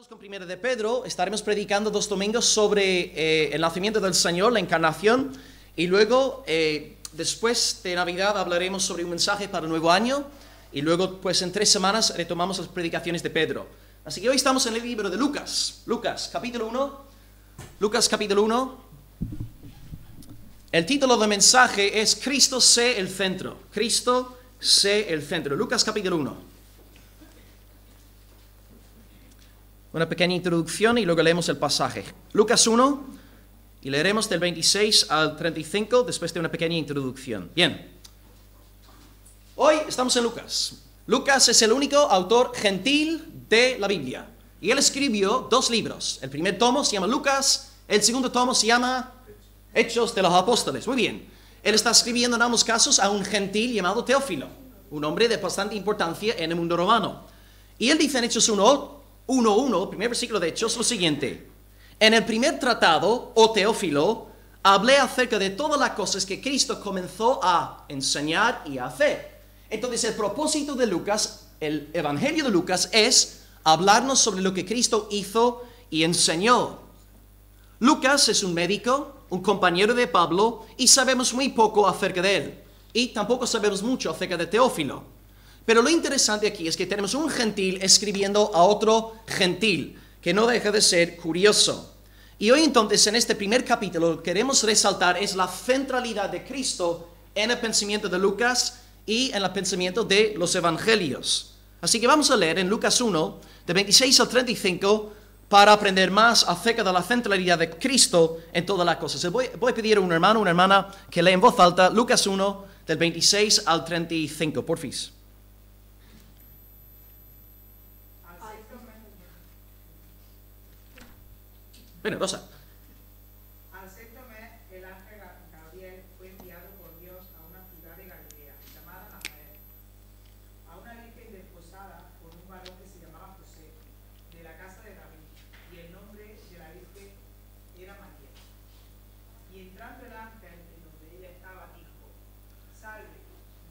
Estamos con Primera de Pedro, estaremos predicando 2 domingos sobre el nacimiento del Señor, la encarnación, y luego, después de Navidad, hablaremos sobre un mensaje para el nuevo año, y luego, pues en 3 semanas, retomamos las predicaciones de Pedro. Así que hoy estamos en el libro de Lucas, capítulo 1, Lucas capítulo 1. El título del mensaje es Cristo sé el centro, Cristo sé el centro, Lucas capítulo 1. Una pequeña introducción y luego leemos el pasaje. Lucas 1, y leeremos del 26 al 35 después de una pequeña introducción. Bien. Hoy estamos en Lucas. Lucas es el único autor gentil de la Biblia. Y él escribió 2 libros. El primer tomo se llama Lucas, el segundo tomo se llama Hechos de los Apóstoles. Muy bien. Él está escribiendo en ambos casos a un gentil llamado Teófilo, un hombre de bastante importancia en el mundo romano. Y él dice en Hechos 1:1, primer versículo de Hechos, lo siguiente: en el primer tratado, oh Teófilo, hablé acerca de todas las cosas que Cristo comenzó a enseñar y a hacer. Entonces el propósito de Lucas, el evangelio de Lucas, es hablarnos sobre lo que Cristo hizo y enseñó. Lucas es un médico, un compañero de Pablo, y sabemos muy poco acerca de él. Y tampoco sabemos mucho acerca de Teófilo. Pero lo interesante aquí es que tenemos un gentil escribiendo a otro gentil, que no deja de ser curioso. Y hoy entonces, en este primer capítulo, lo que queremos resaltar es la centralidad de Cristo en el pensamiento de Lucas y en el pensamiento de los evangelios. Así que vamos a leer en Lucas 1, de 26 al 35, para aprender más acerca de la centralidad de Cristo en todas las cosas. Voy a pedir a un hermano o una hermana que lea en voz alta Lucas 1, del 26 al 35, porfis. Bueno, Rosa. Al sexto mes, el ángel Gabriel fue enviado por Dios a una ciudad de Galilea, llamada Nazaret, a una virgen desposada con un varón que se llamaba José, de la casa de David, y el nombre de la virgen era María. Y entrando el ángel en donde ella estaba, dijo: Salve,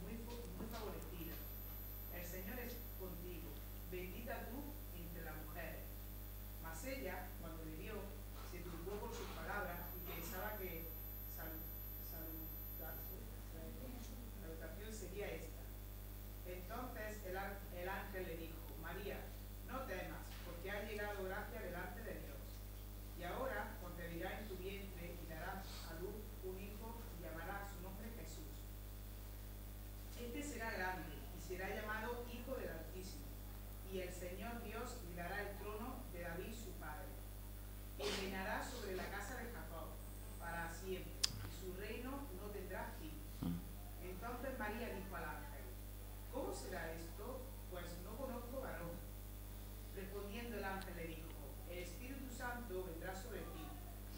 muy favorecida, el Señor es contigo, bendita tú entre las mujeres. Mas ella, cuando le vio, se turbó por sus palabras y pensaba que salutación sería esta. Entonces el ángel le dijo: María, no temas, porque ha llegado gracia delante de Dios. Y ahora concebirá en tu vientre y darás a luz un hijo y llamará su nombre Jesús. Este será grande y será llamado Hijo del Altísimo. Y el Señor Dios le dará el trono de David su padre. Y reinará sobre la casa de Jacob para siempre, y su reino no tendrá fin. Entonces María dijo al ángel: ¿Cómo será esto? Pues no conozco varón. Respondiendo el ángel le dijo: El Espíritu Santo vendrá sobre ti,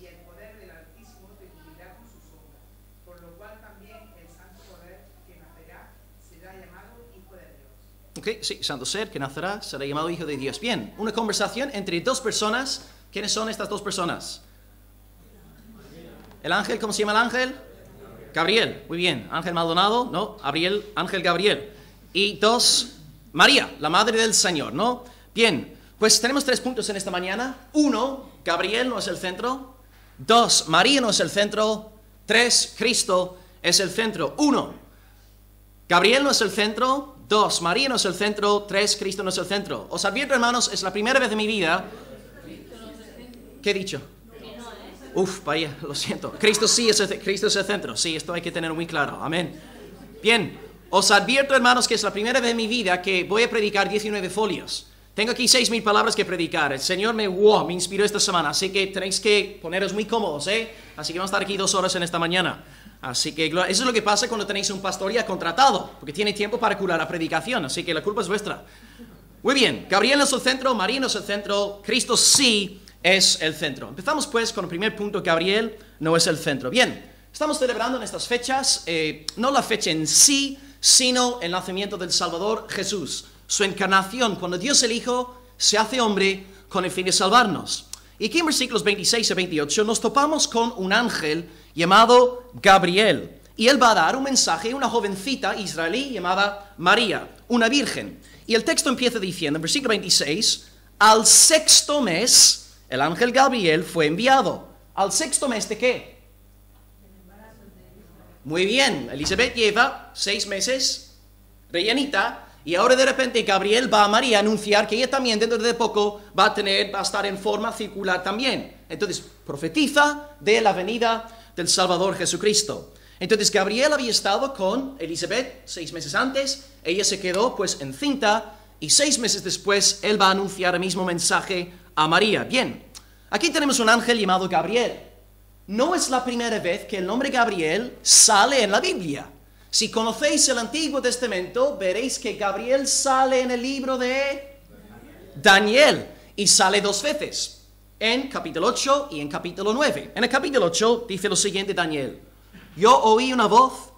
y el poder del Altísimo te cubrirá con su sombra, por lo cual también el santo poder que nacerá será llamado Hijo de Dios. Ok, sí, santo ser que nacerá será llamado Hijo de Dios. Bien, una conversación entre 2 personas. ¿Quiénes son estas 2 personas? ¿El ángel? ¿Cómo se llama el ángel? Gabriel. Muy bien. Ángel Maldonado, ¿no? Ángel Gabriel. Y 2, María, la madre del Señor, ¿no? Bien, pues tenemos 3 puntos en esta mañana. 1, Gabriel no es el centro. 2, María no es el centro. 3, Cristo es el centro. 1, Gabriel no es el centro. 2, María no es el centro. 3, Cristo no es el centro. Os advierto, hermanos, es la primera vez en mi vida. ¿Qué he dicho? Uf, vaya, lo siento. Cristo es el centro. Sí, esto hay que tenerlo muy claro. Amén. Bien, os advierto, hermanos, que es la primera vez en mi vida que voy a predicar 19 folios. Tengo aquí 6,000 palabras que predicar. El Señor me inspiró esta semana, así que tenéis que poneros muy cómodos, ¿eh? Así que vamos a estar aquí 2 horas en esta mañana. Así que eso es lo que pasa cuando tenéis un pastor ya contratado, porque tiene tiempo para curar la predicación, así que la culpa es vuestra. Muy bien, Gabriel no es el centro, María no es el centro, Cristo sí es el centro. Empezamos pues con el primer punto: Gabriel no es el centro. Bien, estamos celebrando en estas fechas, no la fecha en sí, sino el nacimiento del Salvador Jesús, su encarnación, cuando Dios el Hijo se hace hombre con el fin de salvarnos. Y aquí en versículos 26 a 28 nos topamos con un ángel llamado Gabriel, y él va a dar un mensaje a una jovencita israelí llamada María, una virgen. Y el texto empieza diciendo, en versículo 26, Al sexto mes, el ángel Gabriel fue enviado. ¿Al sexto mes de qué? Muy bien, Elizabeth lleva 6 meses, rellenita, y ahora de repente Gabriel va a María a anunciar que ella también dentro de poco va a estar en forma circular también. Entonces, profetiza de la venida del Salvador Jesucristo. Entonces, Gabriel había estado con Elizabeth 6 meses antes, ella se quedó pues encinta, y 6 meses después él va a anunciar el mismo mensaje a María. Bien, aquí tenemos un ángel llamado Gabriel. No es la primera vez que el nombre Gabriel sale en la Biblia. Si conocéis el Antiguo Testamento, veréis que Gabriel sale en el libro de Daniel, y sale 2 veces, en capítulo 8 y en capítulo 9. En el capítulo 8 dice lo siguiente Daniel: yo oí una voz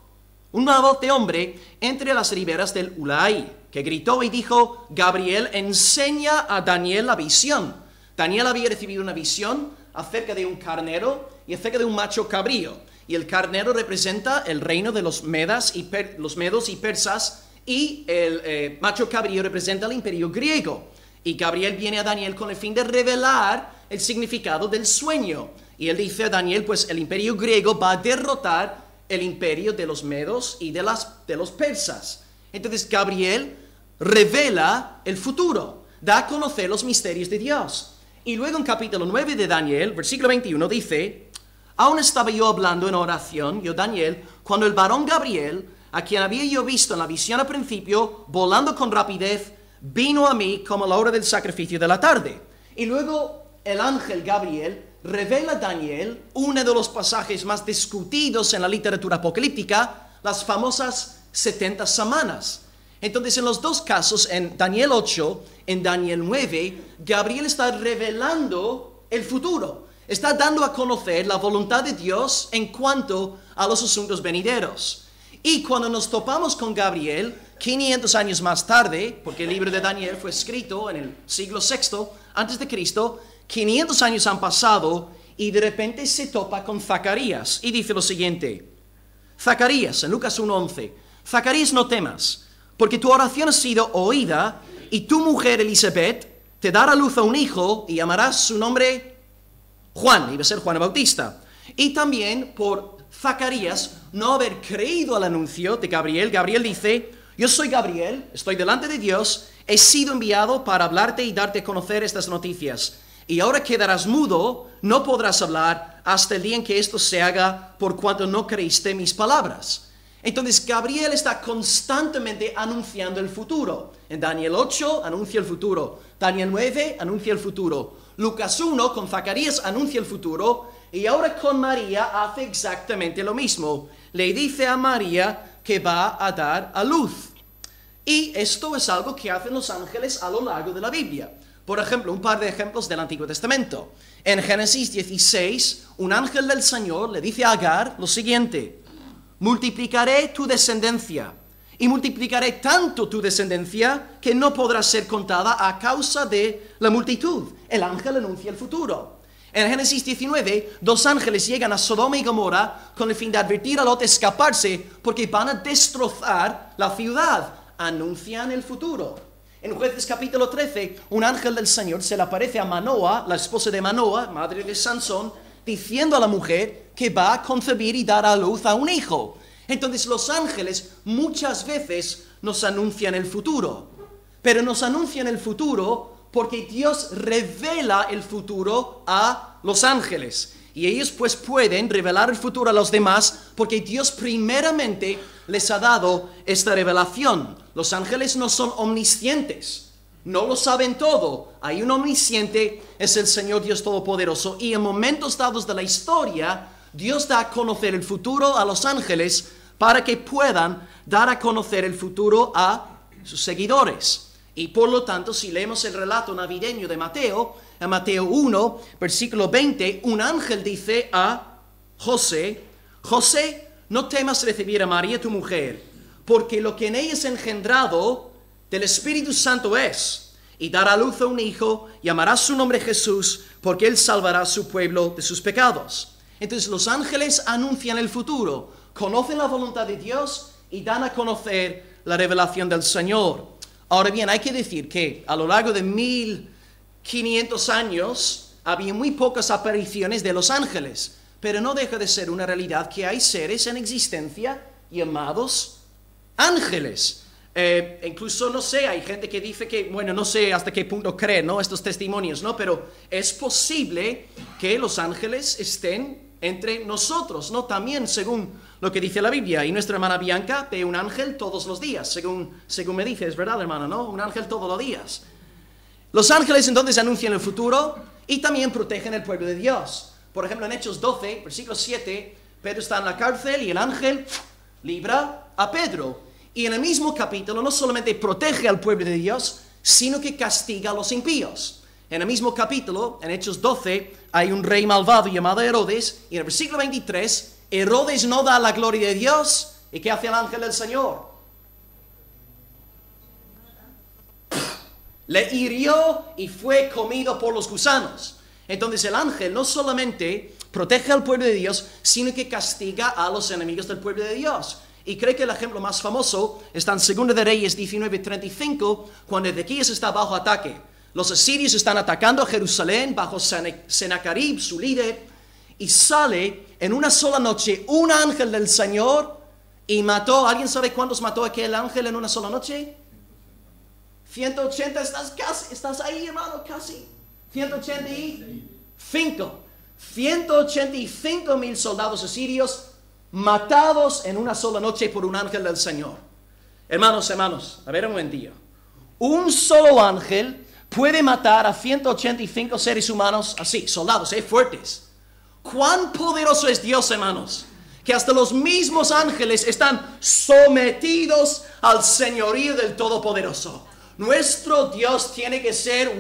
de hombre entre las riberas del Ulai, que gritó y dijo: Gabriel, enseña a Daniel la visión. Daniel había recibido una visión acerca de un carnero y acerca de un macho cabrío. Y el carnero representa el reino de los medos y persas, y el macho cabrío representa el imperio griego. Y Gabriel viene a Daniel con el fin de revelar el significado del sueño. Y él dice a Daniel, pues el imperio griego va a derrotar el imperio de los medos y de los persas. Entonces Gabriel revela el futuro, da a conocer los misterios de Dios. Y luego en capítulo 9 de Daniel, versículo 21, dice: aún estaba yo hablando en oración, yo Daniel, cuando el varón Gabriel, a quien había yo visto en la visión al principio, volando con rapidez, vino a mí como a la hora del sacrificio de la tarde. Y luego el ángel Gabriel revela a Daniel uno de los pasajes más discutidos en la literatura apocalíptica, las famosas 70 semanas. Entonces, en los 2 casos, en Daniel 8, en Daniel 9, Gabriel está revelando el futuro. Está dando a conocer la voluntad de Dios en cuanto a los asuntos venideros. Y cuando nos topamos con Gabriel, 500 años más tarde, porque el libro de Daniel fue escrito en el siglo VI antes de Cristo, 500 años han pasado y de repente se topa con Zacarías y dice lo siguiente: Zacarías, en Lucas 1:11, Zacarías, no temas, porque tu oración ha sido oída, y tu mujer Elizabeth te dará a luz a un hijo y llamarás su nombre Juan, iba a ser Juan el Bautista. Y también por Zacarías no haber creído al anuncio de Gabriel, Gabriel dice: yo soy Gabriel, estoy delante de Dios, he sido enviado para hablarte y darte a conocer estas noticias. Y ahora quedarás mudo, no podrás hablar hasta el día en que esto se haga, por cuanto no creíste mis palabras. Entonces Gabriel está constantemente anunciando el futuro. En Daniel 8 anuncia el futuro, Daniel 9 anuncia el futuro, Lucas 1 con Zacarías anuncia el futuro, y ahora con María hace exactamente lo mismo. Le dice a María que va a dar a luz. Y esto es algo que hacen los ángeles a lo largo de la Biblia. Por ejemplo, un par de ejemplos del Antiguo Testamento. En Génesis 16, un ángel del Señor le dice a Agar lo siguiente: multiplicaré tu descendencia, y multiplicaré tanto tu descendencia que no podrá ser contada a causa de la multitud. El ángel anuncia el futuro. En Génesis 19, 2 ángeles llegan a Sodoma y Gomorra con el fin de advertir a Lot de escaparse porque van a destrozar la ciudad. Anuncian el futuro. En Jueces capítulo 13, un ángel del Señor se le aparece a Manoa, la esposa de Manoa, madre de Sansón, diciendo a la mujer que va a concebir y dar a luz a un hijo. Entonces los ángeles muchas veces nos anuncian el futuro, pero nos anuncian el futuro porque Dios revela el futuro a los ángeles. Y ellos pues pueden revelar el futuro a los demás porque Dios primeramente les ha dado esta revelación. Los ángeles no son omniscientes, no lo saben todo. Hay un omnisciente, es el Señor Dios Todopoderoso. Y en momentos dados de la historia, Dios da a conocer el futuro a los ángeles para que puedan dar a conocer el futuro a sus seguidores. Y por lo tanto, si leemos el relato navideño de Mateo, en Mateo 1, versículo 20, un ángel dice a José: José, no temas recibir a María tu mujer, porque lo que en ella es engendrado del Espíritu Santo es, y dará a luz a un hijo, llamará su nombre Jesús, porque él salvará a su pueblo de sus pecados. Entonces los ángeles anuncian el futuro, conocen la voluntad de Dios y dan a conocer la revelación del Señor. Ahora bien, hay que decir que a lo largo de 500 años había muy pocas apariciones de los ángeles, pero no deja de ser una realidad que hay seres en existencia llamados ángeles. Incluso, no sé, hay gente que dice que, bueno, no sé hasta qué punto creen, ¿no?, estos testimonios, ¿no? Pero es posible que los ángeles estén entre nosotros, ¿no? También según lo que dice la Biblia. Y nuestra hermana Bianca ve un ángel todos los días, según me dice, es verdad, hermana, ¿no? Un ángel todos los días. Los ángeles entonces anuncian el futuro y también protegen el pueblo de Dios. Por ejemplo, en Hechos 12, versículo 7, Pedro está en la cárcel y el ángel libra a Pedro. Y en el mismo capítulo no solamente protege al pueblo de Dios, sino que castiga a los impíos. En el mismo capítulo, en Hechos 12, hay un rey malvado llamado Herodes, y en el versículo 23, Herodes no da la gloria de Dios. ¿Y qué hace el ángel del Señor? Le hirió y fue comido por los gusanos. Entonces el ángel no solamente protege al pueblo de Dios, sino que castiga a los enemigos del pueblo de Dios. Y creo que el ejemplo más famoso está en 2 de Reyes 19:35, cuando Ezequías está bajo ataque. Los asirios están atacando a Jerusalén bajo Sennacherib, su líder, y sale en una sola noche un ángel del Señor y mató. ¿Alguien sabe cuántos mató aquel ángel en una sola noche? 180, estás ahí, hermano, casi. 185. 185,000 soldados asirios matados en una sola noche por un ángel del Señor. Hermanos, a ver un momentillo. Un solo ángel puede matar a 185 seres humanos así, soldados, fuertes. ¿Cuán poderoso es Dios, hermanos? Que hasta los mismos ángeles están sometidos al señorío del Todopoderoso. Nuestro Dios tiene que ser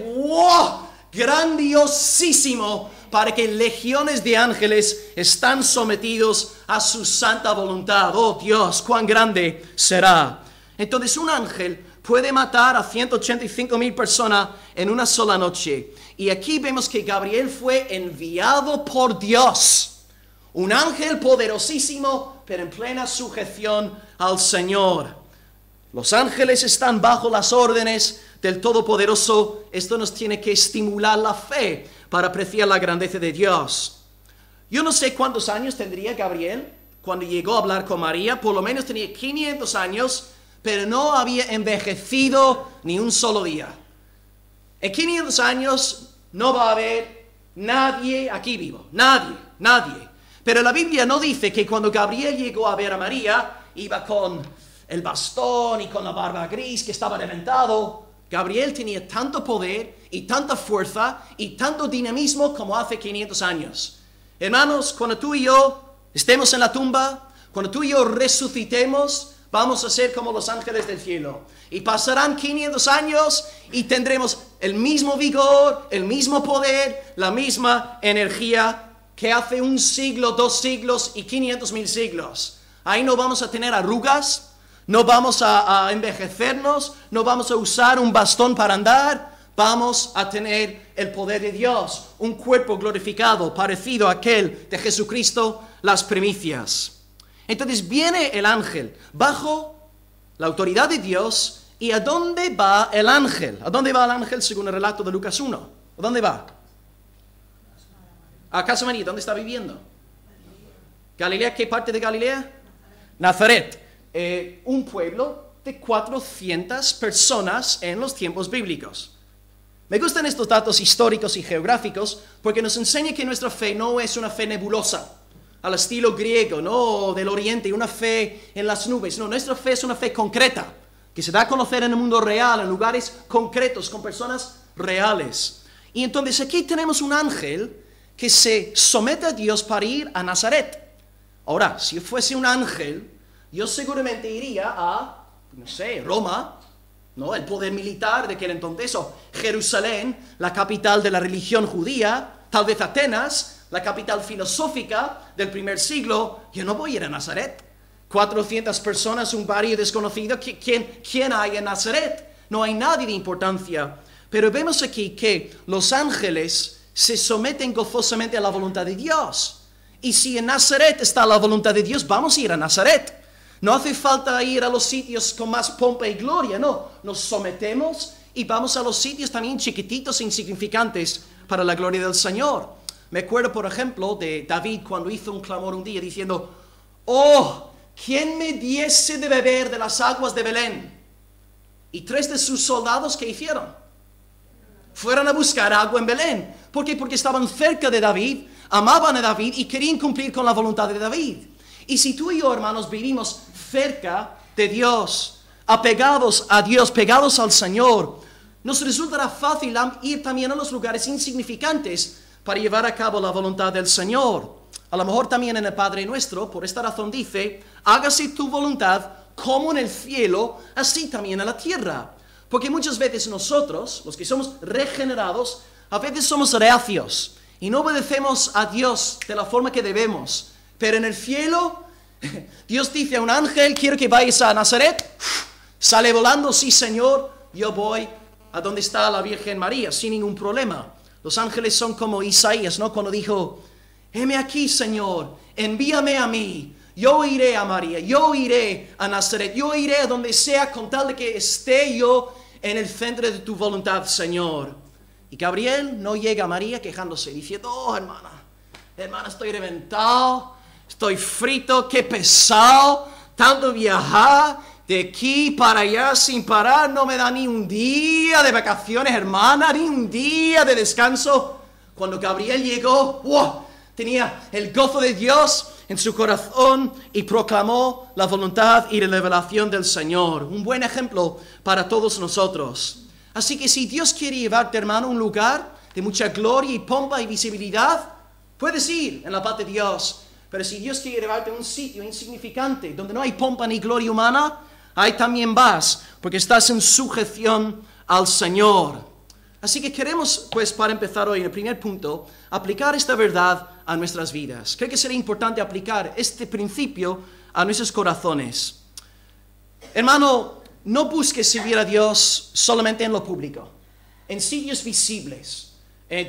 grandiosísimo para que legiones de ángeles están sometidos a su santa voluntad. Oh Dios, cuán grande será. Entonces un ángel puede matar a 185,000 personas en una sola noche. Y aquí vemos que Gabriel fue enviado por Dios. Un ángel poderosísimo, pero en plena sujeción al Señor. Los ángeles están bajo las órdenes del Todopoderoso. Esto nos tiene que estimular la fe para apreciar la grandeza de Dios. Yo no sé cuántos años tendría Gabriel cuando llegó a hablar con María. Por lo menos tenía 500 años, pero no había envejecido ni un solo día. En 500 años no va a haber nadie aquí vivo. Nadie. Pero la Biblia no dice que cuando Gabriel llegó a ver a María, iba con el bastón y con la barba gris que estaba reventado. Gabriel tenía tanto poder y tanta fuerza y tanto dinamismo como hace 500 años. Hermanos, cuando tú y yo estemos en la tumba, cuando tú y yo resucitemos, vamos a ser como los ángeles del cielo. Y pasarán 500 años y tendremos el mismo vigor, el mismo poder, la misma energía que hace 1 siglo, 2 siglos y 500,000 siglos. Ahí no vamos a tener arrugas. No vamos a envejecernos, no vamos a usar un bastón para andar, vamos a tener el poder de Dios, un cuerpo glorificado, parecido a aquel de Jesucristo, las primicias. Entonces viene el ángel bajo la autoridad de Dios. ¿Y a dónde va el ángel? ¿A dónde va el ángel según el relato de Lucas 1? ¿A dónde va? A casa de María. ¿Dónde está viviendo? ¿Galilea? ¿Qué parte de Galilea? Nazaret. Un pueblo de 400 personas en los tiempos bíblicos. Me gustan estos datos históricos y geográficos porque nos enseña que nuestra fe no es una fe nebulosa, al estilo griego, ¿no?, del oriente, una fe en las nubes. No, nuestra fe es una fe concreta, que se da a conocer en el mundo real, en lugares concretos, con personas reales. Y entonces aquí tenemos un ángel que se somete a Dios para ir a Nazaret. Ahora, si yo fuese un ángel, yo seguramente iría a, no sé, Roma, ¿no?, el poder militar de aquel entonces, o Jerusalén, la capital de la religión judía, tal vez Atenas, la capital filosófica del primer siglo. Yo no voy a ir a Nazaret. 400 personas, un barrio desconocido. ¿Quién hay en Nazaret? No hay nadie de importancia. Pero vemos aquí que los ángeles se someten gozosamente a la voluntad de Dios. Y si en Nazaret está la voluntad de Dios, vamos a ir a Nazaret. No hace falta ir a los sitios con más pompa y gloria, no. Nos sometemos y vamos a los sitios también chiquititos e insignificantes para la gloria del Señor. Me acuerdo, por ejemplo, de David cuando hizo un clamor un día diciendo, oh, ¿quién me diese de beber de las aguas de Belén? Y 3 de sus soldados, ¿qué hicieron? Fueron a buscar agua en Belén. ¿Por qué? Porque estaban cerca de David, amaban a David y querían cumplir con la voluntad de David. Y si tú y yo, hermanos, vivimos cerca de Dios, apegados a Dios, pegados al Señor, nos resultará fácil ir también a los lugares insignificantes para llevar a cabo la voluntad del Señor. A lo mejor también en el Padre Nuestro, por esta razón dice, hágase tu voluntad como en el cielo, así también en la tierra. Porque muchas veces nosotros, los que somos regenerados, a veces somos reacios y no obedecemos a Dios de la forma que debemos. Pero en el cielo, Dios dice a un ángel, quiero que vayas a Nazaret, sale volando, sí Señor, yo voy a donde está la Virgen María, sin ningún problema. Los ángeles son como Isaías, ¿no? Cuando dijo, heme aquí, Señor, envíame a mí. Yo iré a María, yo iré a Nazaret, yo iré a donde sea con tal de que esté yo en el centro de tu voluntad, Señor. Y Gabriel no llega a María quejándose, diciendo, oh, hermana, estoy reventado, estoy frito, qué pesado, tanto viajar de aquí para allá sin parar, no me da ni un día de vacaciones, hermana, ni un día de descanso. Cuando Gabriel llegó, ¡wow!, tenía el gozo de Dios en su corazón y proclamó la voluntad y la revelación del Señor. Un buen ejemplo para todos nosotros. Así que si Dios quiere llevarte, hermano, a un lugar de mucha gloria y pompa y visibilidad, puedes ir en la paz de Dios. Pero si Dios quiere llevarte a un sitio insignificante, donde no hay pompa ni gloria humana, ahí también vas, porque estás en sujeción al Señor. Así que queremos, pues, para empezar hoy, en el primer punto, aplicar esta verdad a nuestras vidas. Creo que sería importante aplicar este principio a nuestros corazones. Hermano, no busques servir a Dios solamente en lo público, en sitios visibles.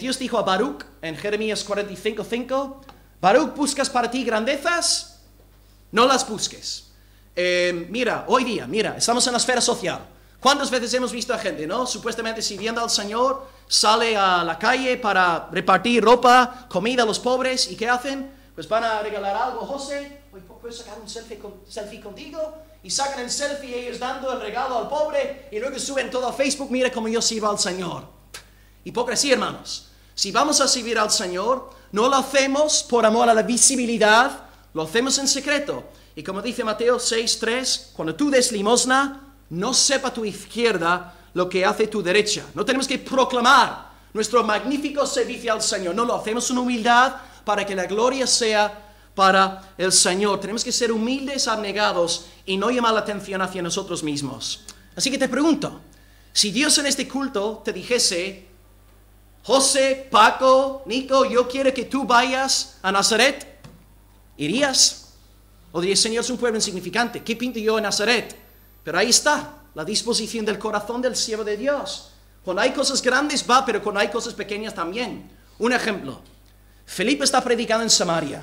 Dios dijo a Baruch en Jeremías 45:5, Baruch, ¿buscas para ti grandezas? No las busques. Mira, hoy día, estamos en la esfera social. ¿Cuántas veces hemos visto a gente, no? Supuestamente sirviendo al Señor, sale a la calle para repartir ropa, comida a los pobres, ¿y qué hacen? Pues van a regalar algo, José, ¿puedo sacar un selfie contigo? Y sacan el selfie ellos dando el regalo al pobre, y luego suben todo a Facebook, mira cómo yo sirvo al Señor. Hipocresía, hermanos. Si vamos a servir al Señor, no lo hacemos por amor a la visibilidad, lo hacemos en secreto. Y como dice Mateo 6:3, cuando tú des limosna, no sepa tu izquierda lo que hace tu derecha. No tenemos que proclamar nuestro magnífico servicio al Señor. No, lo hacemos en humildad para que la gloria sea para el Señor. Tenemos que ser humildes, abnegados y no llamar la atención hacia nosotros mismos. Así que te pregunto, si Dios en este culto te dijese, José, Paco, Nico, yo quiero que tú vayas a Nazaret, ¿irías? O dirías, Señor, es un pueblo insignificante, ¿qué pinto yo en Nazaret? Pero ahí está la disposición del corazón del siervo de Dios. Cuando hay cosas grandes va, pero cuando hay cosas pequeñas también. Un ejemplo, Felipe está predicando en Samaria.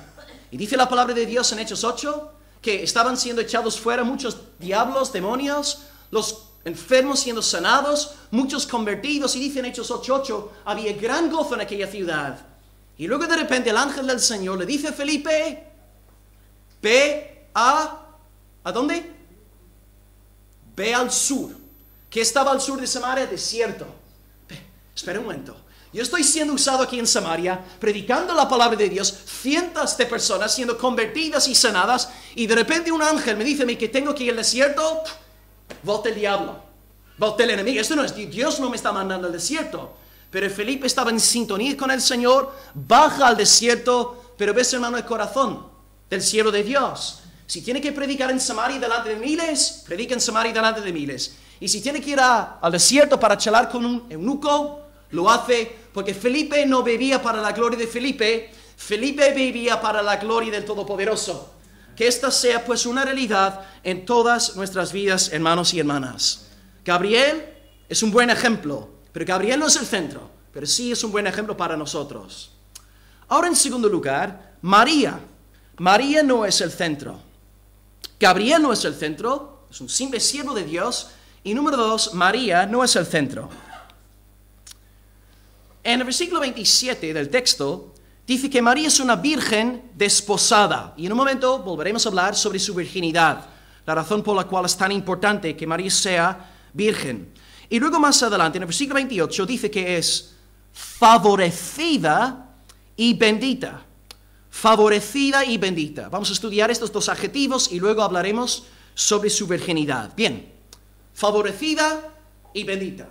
Y dice la palabra de Dios en Hechos 8, que estaban siendo echados fuera muchos diablos, demonios, los enfermos siendo sanados, muchos convertidos. Y dice en Hechos 8:8, había gran gozo en aquella ciudad. Y luego de repente el ángel del Señor le dice a Felipe, ve ¿a dónde? Ve al sur. ¿Qué estaba al sur de Samaria? Desierto. Espera un momento. Yo estoy siendo usado aquí en Samaria, predicando la palabra de Dios, cientos de personas siendo convertidas y sanadas, y de repente un ángel me dice que tengo que ir al desierto. Volte el diablo, volte el enemigo. Esto no es, Dios no me está mandando al desierto. Pero Felipe estaba en sintonía con el Señor, baja al desierto, pero ves, hermano, el corazón del siervo de Dios. Si tiene que predicar en Samaria delante de miles, predica en Samaria delante de miles. Y si tiene que ir al desierto para charlar con un eunuco, lo hace, porque Felipe no vivía para la gloria de Felipe, Felipe vivía para la gloria del Todopoderoso. Que esta sea pues una realidad en todas nuestras vidas, hermanos y hermanas. Gabriel es un buen ejemplo, pero Gabriel no es el centro, pero sí es un buen ejemplo para nosotros. Ahora, en segundo lugar, María. María no es el centro. Gabriel no es el centro, es un simple siervo de Dios, Y número 2, María no es el centro. En el versículo 27 del texto, dice que María es una virgen desposada. Y en un momento volveremos a hablar sobre su virginidad, la razón por la cual es tan importante que María sea virgen. Y luego más adelante, en el versículo 28, dice que es favorecida y bendita. Favorecida y bendita. Vamos a estudiar estos dos adjetivos y luego hablaremos sobre su virginidad. Bien, favorecida y bendita.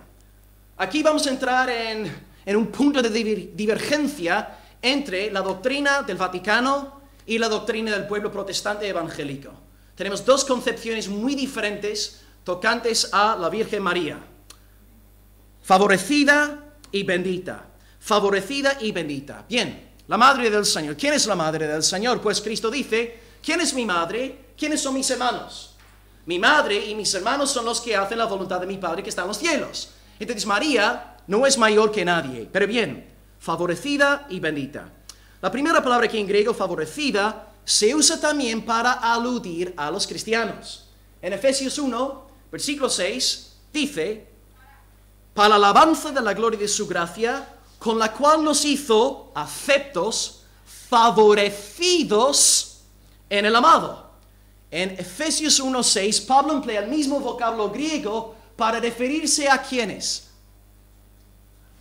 Aquí vamos a entrar en un punto de divergencia entre la doctrina del Vaticano y la doctrina del pueblo protestante evangélico. Tenemos dos concepciones muy diferentes tocantes a la Virgen María. Favorecida y bendita. Favorecida y bendita. Bien, la Madre del Señor. ¿Quién es la Madre del Señor? Pues Cristo dice, ¿quién es mi madre? ¿Quiénes son mis hermanos? Mi madre y mis hermanos son los que hacen la voluntad de mi Padre que está en los cielos. Entonces María no es mayor que nadie. Pero bien, favorecida y bendita. La primera palabra que en griego, favorecida, se usa también para aludir a los cristianos. En Efesios 1, versículo 6, dice, para la alabanza de la gloria de su gracia, con la cual nos hizo aceptos, favorecidos en el amado. En Efesios 1, 6, Pablo emplea el mismo vocablo griego para referirse a ¿quiénes?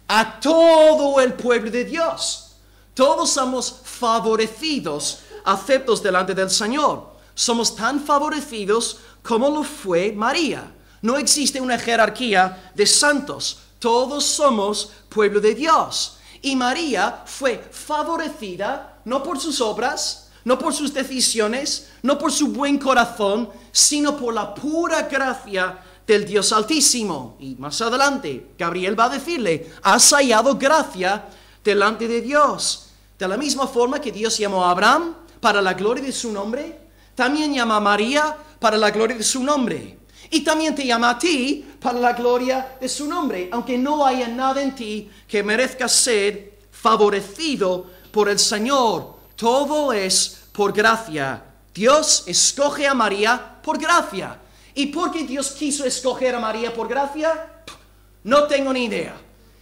A todo el pueblo de Dios. Todos somos favorecidos, aceptos delante del Señor. Somos tan favorecidos como lo fue María. No existe una jerarquía de santos. Todos somos pueblo de Dios. Y María fue favorecida no por sus obras, no por sus decisiones, no por su buen corazón, sino por la pura gracia del Dios Altísimo. Y más adelante, Gabriel va a decirle, has hallado gracia delante de Dios. De la misma forma que Dios llamó a Abraham para la gloria de su nombre, también llama a María para la gloria de su nombre. Y también te llama a ti para la gloria de su nombre, aunque no haya nada en ti que merezca ser favorecido por el Señor. Todo es por gracia. Dios escoge a María por gracia. ¿Y por qué Dios quiso escoger a María por gracia? No tengo ni idea.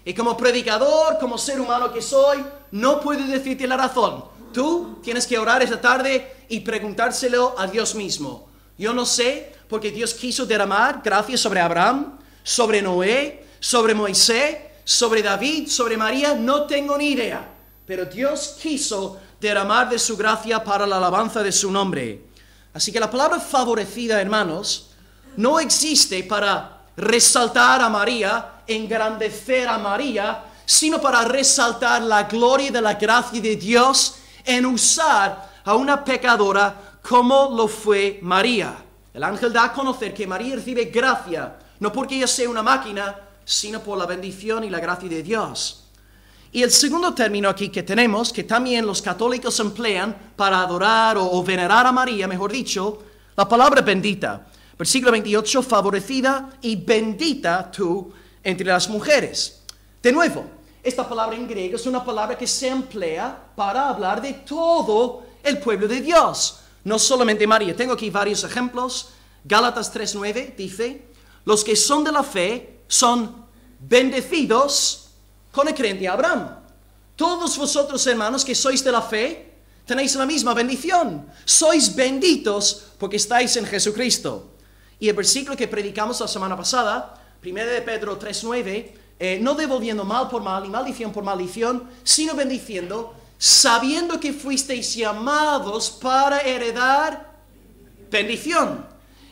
Y como predicador, como ser humano que soy, no puedo decirte la razón. Tú tienes que orar esta tarde y preguntárselo a Dios mismo. Yo no sé, porque Dios quiso derramar gracia sobre Abraham, sobre Noé, sobre Moisés, sobre David, sobre María, no tengo ni idea. Pero Dios quiso derramar de su gracia para la alabanza de su nombre. Así que la palabra favorecida, hermanos, no existe para resaltar a María, engrandecer a María, sino para resaltar la gloria de la gracia de Dios en usar a una pecadora como lo fue María. El ángel da a conocer que María recibe gracia, no porque ella sea una máquina, sino por la bendición y la gracia de Dios. Y el segundo término aquí que tenemos, que también los católicos emplean para adorar o venerar a María, mejor dicho, la palabra bendita. Versículo 28, favorecida y bendita tú entre las mujeres. De nuevo, esta palabra en griego es una palabra que se emplea para hablar de todo el pueblo de Dios. No solamente María. Tengo aquí varios ejemplos. Gálatas 3:9 dice, los que son de la fe son bendecidos con el creyente Abraham. Todos vosotros, hermanos, que sois de la fe, tenéis la misma bendición. Sois benditos porque estáis en Jesucristo. Y el versículo que predicamos la semana pasada, 1 de Pedro 3:9, no devolviendo mal por mal y maldición por maldición, sino bendiciendo, sabiendo que fuisteis llamados para heredar bendición.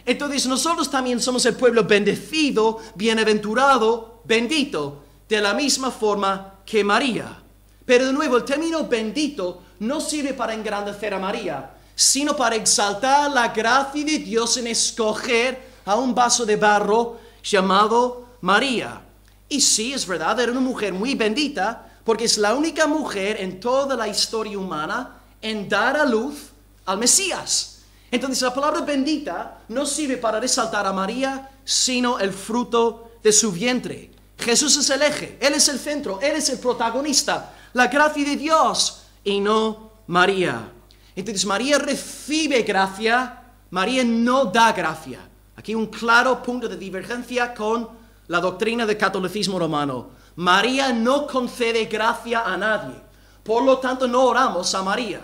Entonces nosotros también somos el pueblo bendecido, bienaventurado, bendito, de la misma forma que María. Pero de nuevo, el término bendito no sirve para engrandecer a María, sino para exaltar la gracia de Dios en escoger a un vaso de barro llamado María. Y sí, es verdad, era una mujer muy bendita, porque es la única mujer en toda la historia humana en dar a luz al Mesías. Entonces la palabra bendita no sirve para resaltar a María, sino el fruto de su vientre. Jesús es el eje, Él es el centro, Él es el protagonista, la gracia de Dios y no María. Entonces María recibe gracia, María no da gracia. Aquí un claro punto de divergencia con la doctrina del catolicismo romano. María no concede gracia a nadie. Por lo tanto, no oramos a María.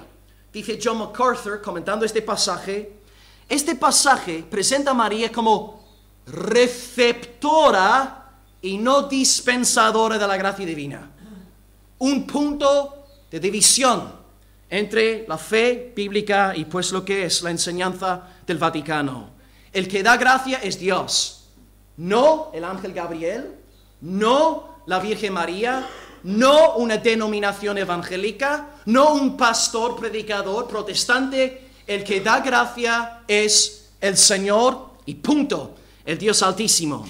Dice John MacArthur, comentando este pasaje presenta a María como receptora y no dispensadora de la gracia divina. Un punto de división entre la fe bíblica y pues lo que es la enseñanza del Vaticano. El que da gracia es Dios, no el ángel Gabriel, no la Virgen María, no una denominación evangélica, no un pastor predicador protestante. El que da gracia es el Señor y punto, el Dios Altísimo.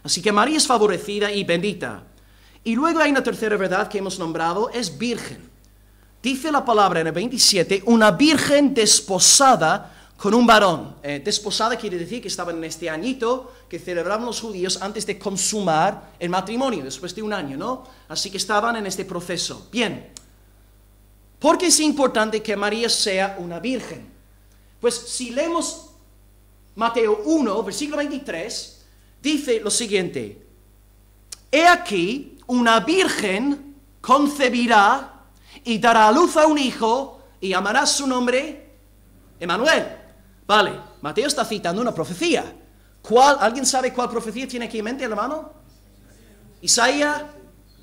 Así que María es favorecida y bendita. Y luego hay una tercera verdad que hemos nombrado, es virgen. Dice la palabra en el 27, una virgen desposada con un varón. Desposada quiere decir que estaban en este añito que celebraban los judíos antes de consumar el matrimonio, después de un año, ¿no? Así que estaban en este proceso. Bien, ¿por qué es importante que María sea una virgen? Pues si leemos Mateo 1, versículo 23, dice lo siguiente: he aquí, una virgen concebirá y dará a luz a un hijo y llamará su nombre Emmanuel. Vale, Mateo está citando una profecía. ¿Alguien sabe cuál profecía tiene aquí en mente, hermano? Isaías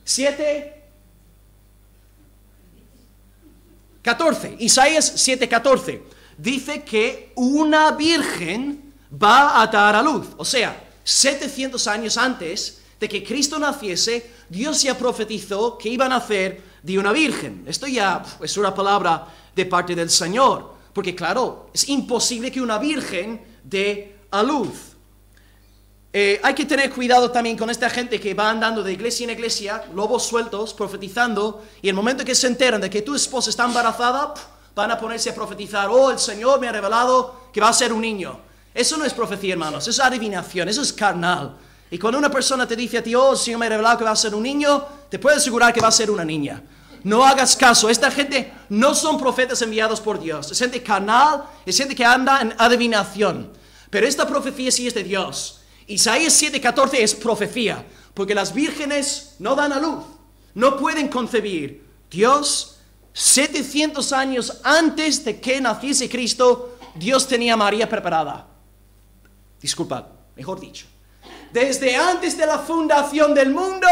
7:14. Isaías 7:14. Dice que una virgen va a dar a luz. O sea, 700 años antes de que Cristo naciese, Dios ya profetizó que iba a nacer de una virgen. Esto ya es una palabra de parte del Señor. Porque claro, es imposible que una virgen dé a luz. Hay que tener cuidado también con esta gente que va andando de iglesia en iglesia, lobos sueltos, profetizando, y el momento que se enteran de que tu esposa está embarazada, van a ponerse a profetizar: oh, el Señor me ha revelado que va a ser un niño. Eso no es profecía, hermanos, eso es adivinación, eso es carnal. Y cuando una persona te dice a ti: oh, el Señor me ha revelado que va a ser un niño, te puedo asegurar que va a ser una niña. No hagas caso, esta gente no son profetas enviados por Dios, es gente carnal, es gente que anda en adivinación. Pero esta profecía sí es de Dios. Isaías 7:14 es profecía, porque las vírgenes no dan a luz, no pueden concebir. Dios, 700 años antes de que naciese Cristo, Dios tenía a María preparada. Disculpad, mejor dicho, desde antes de la fundación del mundo,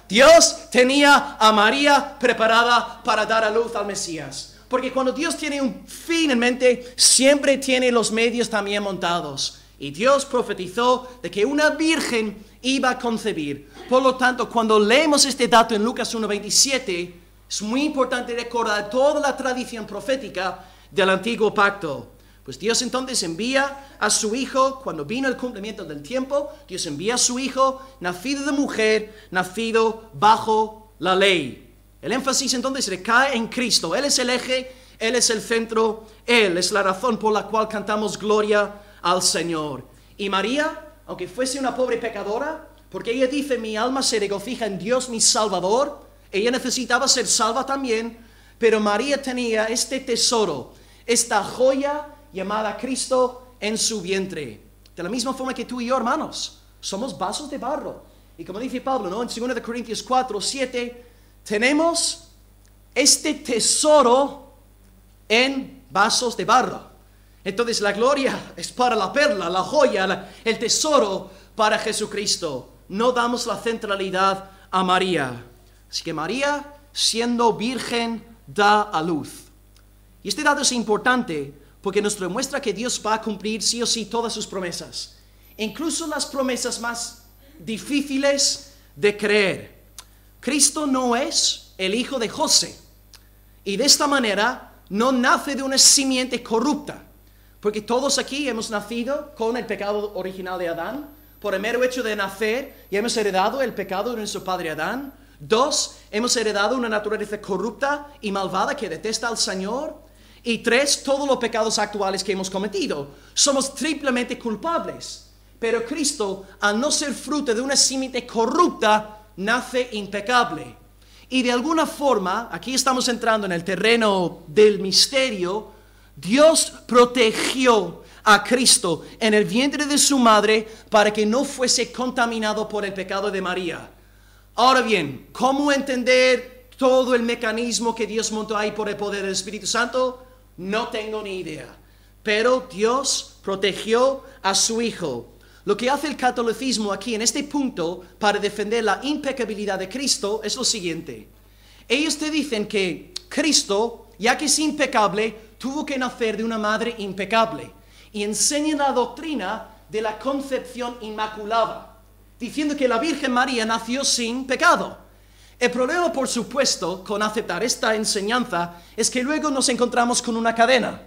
Dios tenía a María preparada para dar a luz al Mesías. Porque cuando Dios tiene un fin en mente, siempre tiene los medios también montados. Y Dios profetizó de que una virgen iba a concebir. Por lo tanto, cuando leemos este dato en Lucas 1:27, es muy importante recordar toda la tradición profética del Antiguo Pacto. Pues Dios entonces envía a su Hijo, cuando vino el cumplimiento del tiempo, Dios envía a su Hijo, nacido de mujer, nacido bajo la ley. El énfasis entonces recae en Cristo. Él es el eje, Él es el centro, Él es la razón por la cual cantamos gloria al Señor. Y María, aunque fuese una pobre pecadora, porque ella dice: mi alma se regocija en Dios mi Salvador, ella necesitaba ser salva también, pero María tenía este tesoro, esta joya llamada Cristo en su vientre. De la misma forma que tú y yo, hermanos, somos vasos de barro. Y como dice Pablo, ¿no?, en 2 Corintios 4:7, tenemos este tesoro en vasos de barro. Entonces la gloria es para la perla, la joya, el tesoro para Jesucristo. No damos la centralidad a María. Así que María, siendo virgen, da a luz. Y este dato es importante porque nos demuestra que Dios va a cumplir sí o sí todas sus promesas, incluso las promesas más difíciles de creer. Cristo no es el hijo de José, y de esta manera no nace de una simiente corrupta, porque todos aquí hemos nacido con el pecado original de Adán. Por el mero hecho de nacer, ya hemos heredado el pecado de nuestro padre Adán. 2, hemos heredado una naturaleza corrupta y malvada que detesta al Señor. Y 3, todos los pecados actuales que hemos cometido. Somos triplemente culpables. Pero Cristo, al no ser fruto de una simiente corrupta, nace impecable. Y de alguna forma, aquí estamos entrando en el terreno del misterio, Dios protegió a Cristo en el vientre de su madre para que no fuese contaminado por el pecado de María. Ahora bien, ¿cómo entender todo el mecanismo que Dios montó ahí por el poder del Espíritu Santo? No tengo ni idea. Pero Dios protegió a su Hijo. Lo que hace el catolicismo aquí en este punto para defender la impecabilidad de Cristo es lo siguiente. Ellos te dicen que Cristo, ya que es impecable, tuvo que nacer de una madre impecable. Y enseñan la doctrina de la concepción inmaculada, diciendo que la Virgen María nació sin pecado. El problema, por supuesto, con aceptar esta enseñanza es que luego nos encontramos con una cadena.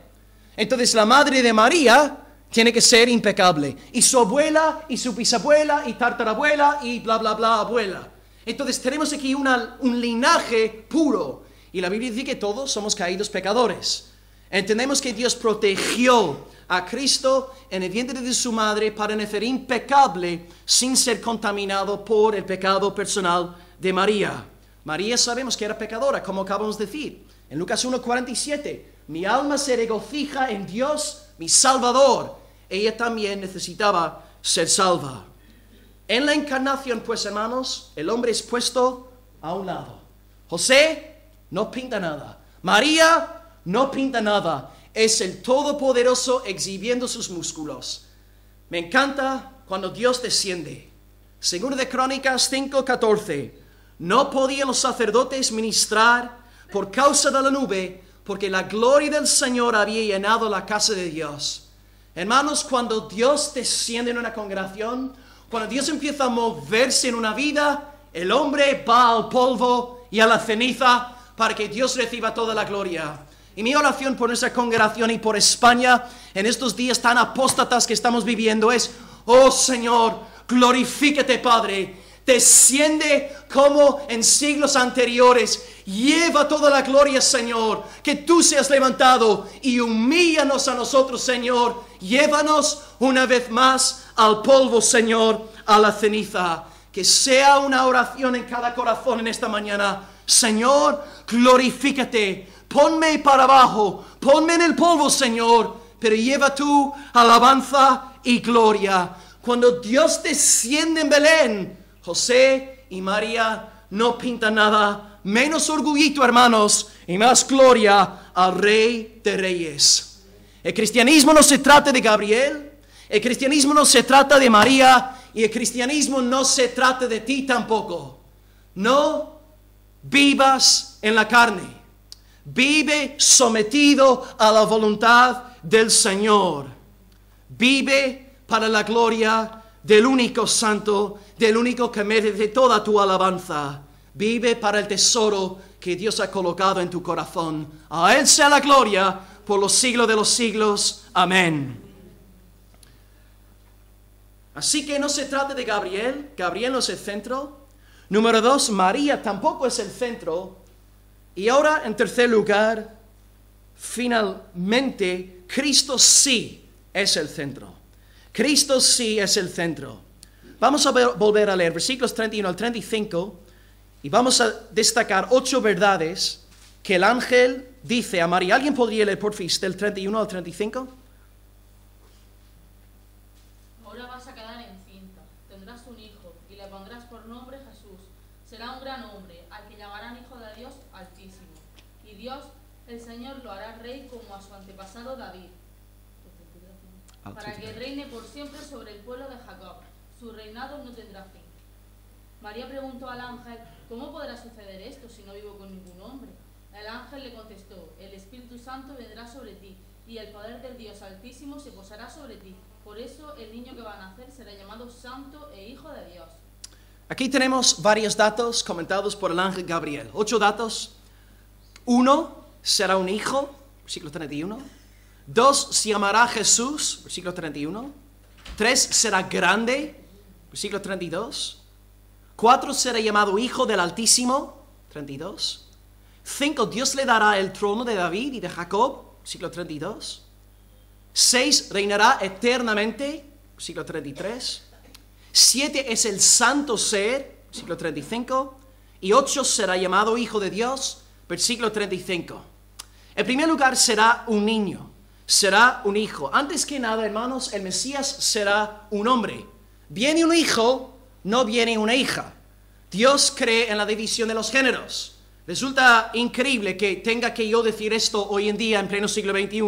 Entonces la madre de María tiene que ser impecable. Y su abuela, y su bisabuela, y tartarabuela, y bla, bla, bla, abuela. Entonces tenemos aquí un linaje puro. Y la Biblia dice que todos somos caídos pecadores. Entendemos que Dios protegió a Cristo en el vientre de su madre para nacer impecable sin ser contaminado por el pecado personal de María. María sabemos que era pecadora, como acabamos de decir. En Lucas 1:47, mi alma se regocija en Dios, mi Salvador. Ella también necesitaba ser salva. En la encarnación, pues, hermanos, el hombre es puesto a un lado. José no pinta nada. María no pinta nada. Es el Todopoderoso exhibiendo sus músculos. Me encanta cuando Dios desciende. Segundo de Crónicas 5:14. No podían los sacerdotes ministrar por causa de la nube, porque la gloria del Señor había llenado la casa de Dios. Hermanos, cuando Dios desciende en una congregación, cuando Dios empieza a moverse en una vida, el hombre va al polvo y a la ceniza para que Dios reciba toda la gloria. Y mi oración por nuestra congregación y por España en estos días tan apóstatas que estamos viviendo es: oh Señor, glorifícate, Padre. Desciende como en siglos anteriores. Lleva toda la gloria, Señor. Que tú seas levantado y humíllanos a nosotros, Señor. Llévanos una vez más al polvo, Señor, a la ceniza. Que sea una oración en cada corazón en esta mañana. Señor, glorifícate. Ponme para abajo. Ponme en el polvo, Señor. Pero lleva tú alabanza y gloria. Cuando Dios desciende en Belén, José y María no pintan nada, menos orgullito, hermanos, y más gloria al Rey de Reyes. El cristianismo no se trata de Gabriel, el cristianismo no se trata de María, y el cristianismo no se trata de ti tampoco. No vivas en la carne, vive sometido a la voluntad del Señor. Vive para la gloria del único santo, del único que merece toda tu alabanza. Vive para el tesoro que Dios ha colocado en tu corazón. A Él sea la gloria por los siglos de los siglos. Amén. Así que no se trata de Gabriel. Gabriel no es el centro. Número 2, María tampoco es el centro. Y ahora, en tercer lugar, finalmente, Cristo sí es el centro. Cristo sí es el centro. Vamos a volver a leer versículos 31 al 35 y vamos a destacar 8 verdades que el ángel dice a María. ¿Alguien podría leer, por fin, del 31 al 35? Ahora vas a quedar encinta, tendrás un hijo y le pondrás por nombre Jesús. Será un gran hombre, al que llamarán Hijo de Dios Altísimo. Y Dios, el Señor, lo hará rey como a su antepasado David, para que reine por siempre sobre el pueblo de Jacob. Su reinado no tendrá fin. María preguntó al ángel: ¿cómo podrá suceder esto si no vivo con ningún hombre? El ángel le contestó: el Espíritu Santo vendrá sobre ti, y el poder del Dios Altísimo se posará sobre ti. Por eso el niño que va a nacer será llamado Santo e Hijo de Dios. Aquí tenemos varios datos comentados por el ángel Gabriel. 8 datos. 1, será un hijo, versículo 31. 2, se llamará Jesús, versículo 31. 3, será grande, versículo 32. 4, será llamado Hijo del Altísimo, 32. 5, Dios le dará el trono de David y de Jacob, versículo 32. 6, reinará eternamente, versículo 33. 7, es el santo ser, versículo 35. Y 8, será llamado Hijo de Dios, versículo 35. En primer lugar, será un niño. será un hijo. Antes que nada, hermanos, el Mesías será un hombre. Viene un hijo, no viene una hija. Dios cree en la división de los géneros. Resulta increíble que tenga que yo decir esto hoy en día en pleno siglo XXI.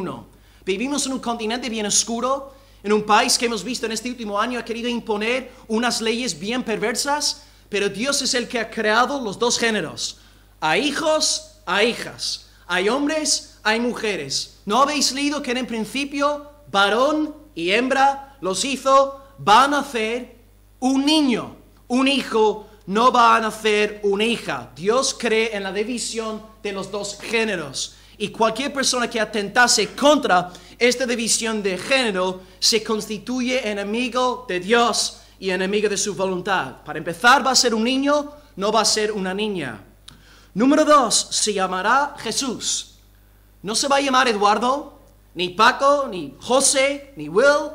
Vivimos en un continente bien oscuro, en un país que hemos visto en este último año ha querido imponer unas leyes bien perversas, pero Dios es el que ha creado los dos géneros. Hay hijos, hay hijas. Hay hombres, hay mujeres. ¿No habéis leído que en principio varón y hembra los hizo? Van a nacer un niño, un hijo, no va a nacer una hija. Dios cree en la división de los dos géneros. Y cualquier persona que atentase contra esta división de género se constituye enemigo de Dios y enemigo de su voluntad. Para empezar, va a ser un niño, no va a ser una niña. Número 2, se llamará Jesús. No se va a llamar Eduardo, ni Paco, ni José, ni Will.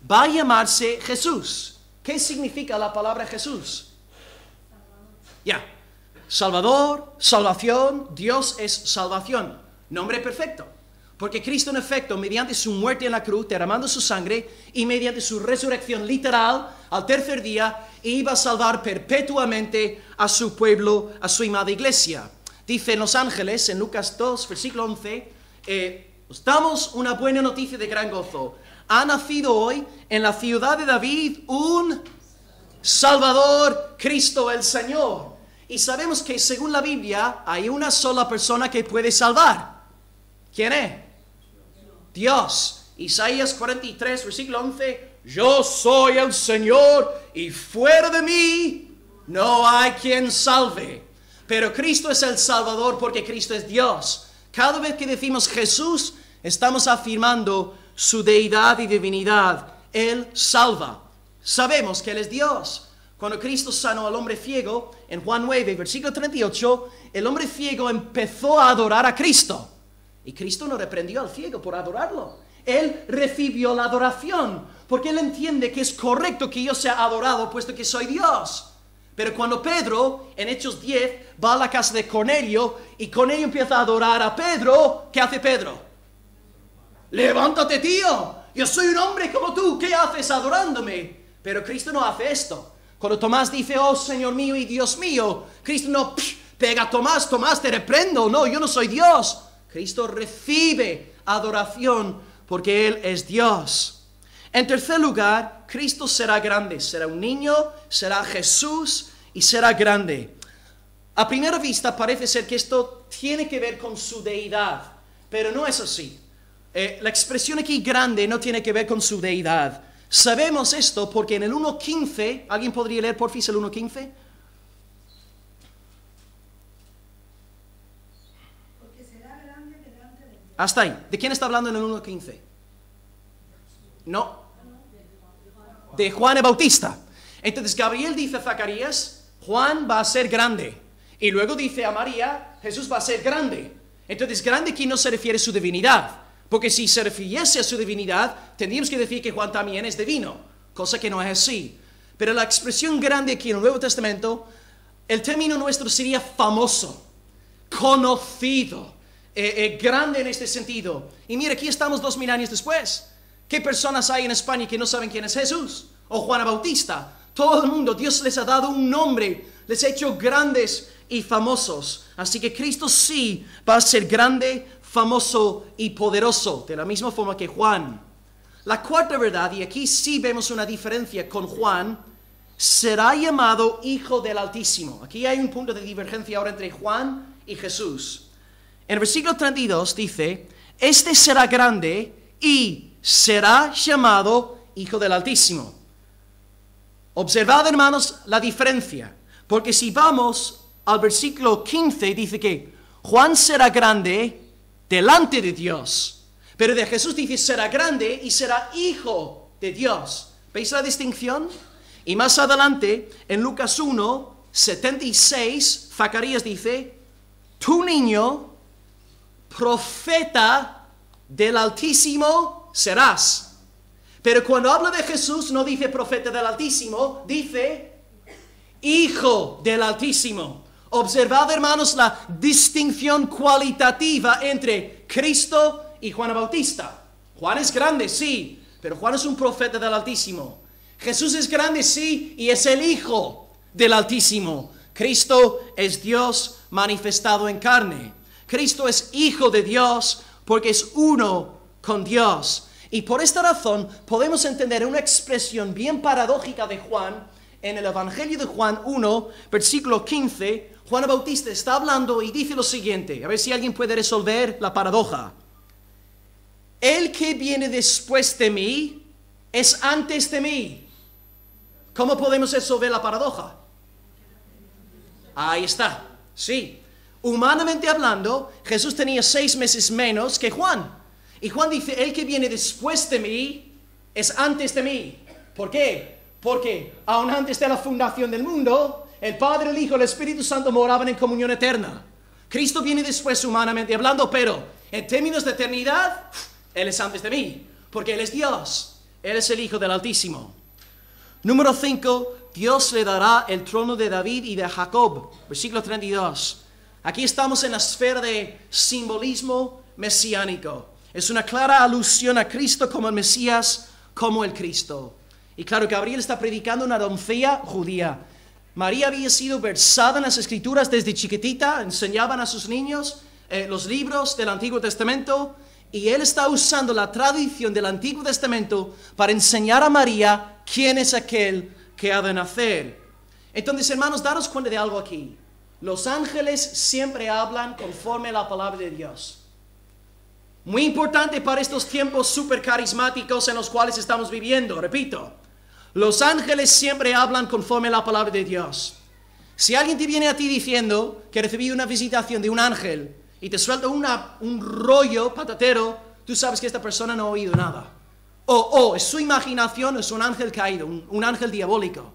Va a llamarse Jesús. ¿Qué significa la palabra Jesús? Salvador, salvación, Dios es salvación. Nombre perfecto. Porque Cristo, en efecto, mediante su muerte en la cruz, derramando su sangre, y mediante su resurrección literal, al tercer día, iba a salvar perpetuamente a su pueblo, a su amada iglesia. Dicen los ángeles, en Lucas 2, versículo 11, os damos una buena noticia de gran gozo. Ha nacido hoy en la ciudad de David un Salvador, Cristo el Señor. Y sabemos que según la Biblia hay una sola persona que puede salvar. ¿Quién es? Dios. Isaías 43, versículo 11. Yo soy el Señor y fuera de mí no hay quien salve. Pero Cristo es el Salvador porque Cristo es Dios. Cada vez que decimos Jesús, estamos afirmando su deidad y divinidad. Él salva. Sabemos que Él es Dios. Cuando Cristo sanó al hombre ciego, en Juan 9, versículo 38, el hombre ciego empezó a adorar a Cristo. Y Cristo no reprendió al ciego por adorarlo. Él recibió la adoración, porque Él entiende que es correcto que yo sea adorado, puesto que soy Dios. Pero cuando Pedro, en Hechos 10, va a la casa de Cornelio, y Cornelio empieza a adorar a Pedro, ¿qué hace Pedro? Levántate, tío, yo soy un hombre como tú, ¿qué haces adorándome? Pero Cristo no hace esto. Cuando Tomás dice, oh Señor mío y Dios mío, Cristo no pega a Tomás, Tomás te reprendo, no, yo no soy Dios. Cristo recibe adoración porque Él es Dios. En tercer lugar, Cristo será grande, será un niño, será Jesús y será grande. A primera vista parece ser que esto tiene que ver con su deidad, pero no es así. La expresión aquí grande no tiene que ver con su deidad. Sabemos esto porque en el 1.15, ¿alguien podría leer por fin el 1.15? Porque será grande delante de Dios. Hasta ahí. ¿De quién está hablando en el 1.15? No. De Juan el Bautista. Entonces Gabriel dice a Zacarías, Juan va a ser grande. Y luego dice a María, Jesús va a ser grande. Entonces grande aquí no se refiere a su divinidad. Porque si se refiriese a su divinidad, tendríamos que decir que Juan también es divino, cosa que no es así. Pero la expresión grande aquí en el Nuevo Testamento, el término nuestro sería famoso, conocido, grande en este sentido. Y mira, aquí estamos 2000 años después. ¿Qué personas hay en España que no saben quién es Jesús? O Juan el Bautista. Todo el mundo, Dios les ha dado un nombre, les ha hecho grandes y famosos. Así que Cristo sí va a ser grande, famoso y poderoso, de la misma forma que Juan. La cuarta verdad, y aquí sí vemos una diferencia con Juan, será llamado Hijo del Altísimo. Aquí hay un punto de divergencia ahora entre Juan y Jesús. En el versículo 32 dice, este será grande y será llamado Hijo del Altísimo. Observad, hermanos, la diferencia, porque si vamos al versículo 15, dice que Juan será grande delante de Dios. Pero de Jesús dice, será grande y será hijo de Dios. ¿Veis la distinción? Y más adelante, en Lucas 1, 76, Zacarías dice, tu niño, profeta del Altísimo serás. Pero cuando habla de Jesús, no dice profeta del Altísimo, dice hijo del Altísimo. Observad, hermanos, la distinción cualitativa entre Cristo y Juan el Bautista. Juan es grande, sí, pero Juan es un profeta del Altísimo. Jesús es grande, sí, y es el Hijo del Altísimo. Cristo es Dios manifestado en carne. Cristo es Hijo de Dios porque es uno con Dios. Y por esta razón podemos entender una expresión bien paradójica de Juan en el Evangelio de Juan 1, versículo 15. Juan el Bautista está hablando y dice lo siguiente. A ver si alguien puede resolver la paradoja. El que viene después de mí es antes de mí. ¿Cómo podemos resolver la paradoja? Ahí está. Sí. Humanamente hablando, Jesús tenía 6 meses menos que Juan. Y Juan dice, el que viene después de mí es antes de mí. ¿Por qué? Porque aún antes de la fundación del mundo, el Padre, el Hijo, el Espíritu Santo moraban en comunión eterna. Cristo viene después humanamente hablando, pero en términos de eternidad, Él es antes de mí. Porque Él es Dios. Él es el Hijo del Altísimo. Número 5, Dios le dará el trono de David y de Jacob. Versículo 32. Aquí estamos en la esfera de simbolismo mesiánico. Es una clara alusión a Cristo como el Mesías, como el Cristo. Y claro, Gabriel está predicando a una doncella judía. María había sido versada en las Escrituras desde chiquitita, enseñaban a sus niños los libros del Antiguo Testamento, y él está usando la tradición del Antiguo Testamento para enseñar a María quién es aquel que ha de nacer. Entonces, hermanos, daros cuenta de algo aquí. Los ángeles siempre hablan conforme a la palabra de Dios. Muy importante para estos tiempos súper carismáticos en los cuales estamos viviendo. Repito, los ángeles siempre hablan conforme a la palabra de Dios. Si alguien te viene a ti diciendo que recibí una visitación de un ángel y te suelta un rollo patatero, tú sabes que esta persona no ha oído nada. O es su imaginación, es un ángel caído, un ángel diabólico.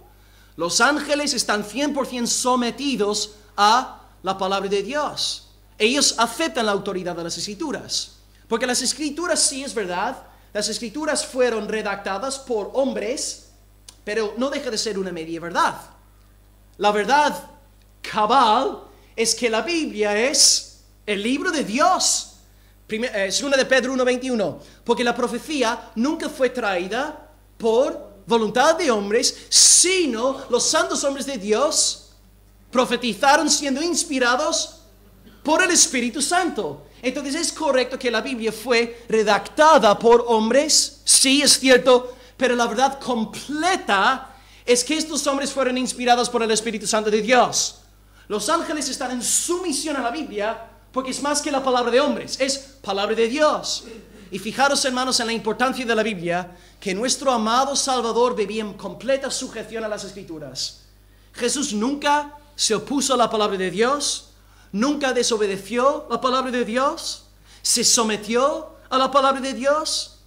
Los ángeles están 100% sometidos a la palabra de Dios. Ellos aceptan la autoridad de las Escrituras. Porque las Escrituras, sí es verdad, las Escrituras fueron redactadas por hombres, pero no deja de ser una media verdad. La verdad cabal es que la Biblia es el libro de Dios. Segunda de Pedro 1:21, porque la profecía nunca fue traída por voluntad de hombres, sino los santos hombres de Dios profetizaron siendo inspirados por el Espíritu Santo. Entonces es correcto que la Biblia fue redactada por hombres, sí es cierto, pero la verdad completa es que estos hombres fueron inspirados por el Espíritu Santo de Dios. Los ángeles están en sumisión a la Biblia porque es más que la palabra de hombres, es palabra de Dios. Y fijaros, hermanos, en la importancia de la Biblia, que nuestro amado Salvador vivía en completa sujeción a las Escrituras. Jesús nunca se opuso a la palabra de Dios, nunca desobedeció la palabra de Dios, se sometió a la palabra de Dios,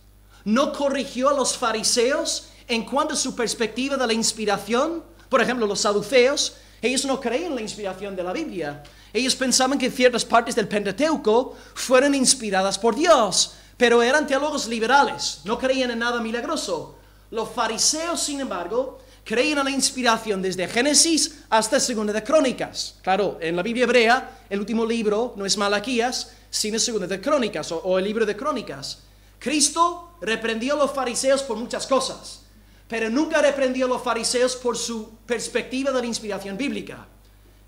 no corrigió a los fariseos en cuanto a su perspectiva de la inspiración. Por ejemplo, los saduceos, ellos no creían en la inspiración de la Biblia. Ellos pensaban que ciertas partes del Pentateuco fueron inspiradas por Dios, pero eran teólogos liberales, no creían en nada milagroso. Los fariseos, sin embargo, creían en la inspiración desde Génesis hasta Segunda de Crónicas. Claro, en la Biblia hebrea, el último libro no es Malaquías, sino Segunda de Crónicas o el libro de Crónicas. Cristo reprendió a los fariseos por muchas cosas, pero nunca reprendió a los fariseos por su perspectiva de la inspiración bíblica.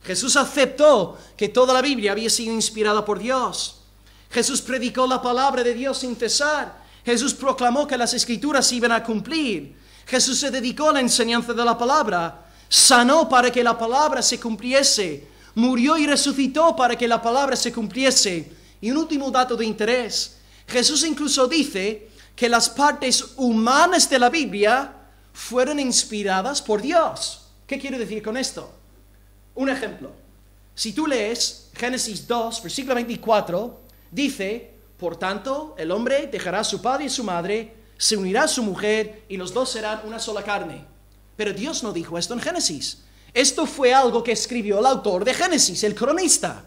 Jesús aceptó que toda la Biblia había sido inspirada por Dios. Jesús predicó la palabra de Dios sin cesar. Jesús proclamó que las Escrituras se iban a cumplir. Jesús se dedicó a la enseñanza de la palabra. Sanó para que la palabra se cumpliese. Murió y resucitó para que la palabra se cumpliese. Y un último dato de interés. Jesús incluso dice que las partes humanas de la Biblia fueron inspiradas por Dios. ¿Qué quiere decir con esto? Un ejemplo. Si tú lees Génesis 2, versículo 24, dice, por tanto, el hombre dejará a su padre y a su madre, se unirá a su mujer y los dos serán una sola carne. Pero Dios no dijo esto en Génesis. Esto fue algo que escribió el autor de Génesis, el cronista.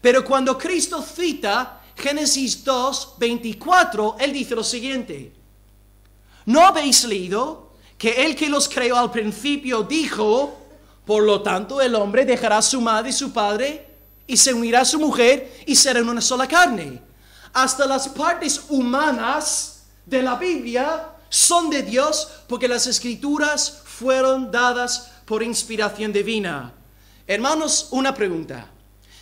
Pero cuando Cristo cita Génesis 2, 24, Él dice lo siguiente. ¿No habéis leído que el que los creó al principio dijo, por lo tanto el hombre dejará a su madre y su padre y se unirá a su mujer y serán una sola carne? Hasta las partes humanas de la Biblia son de Dios porque las Escrituras fueron dadas por inspiración divina. Hermanos, una pregunta.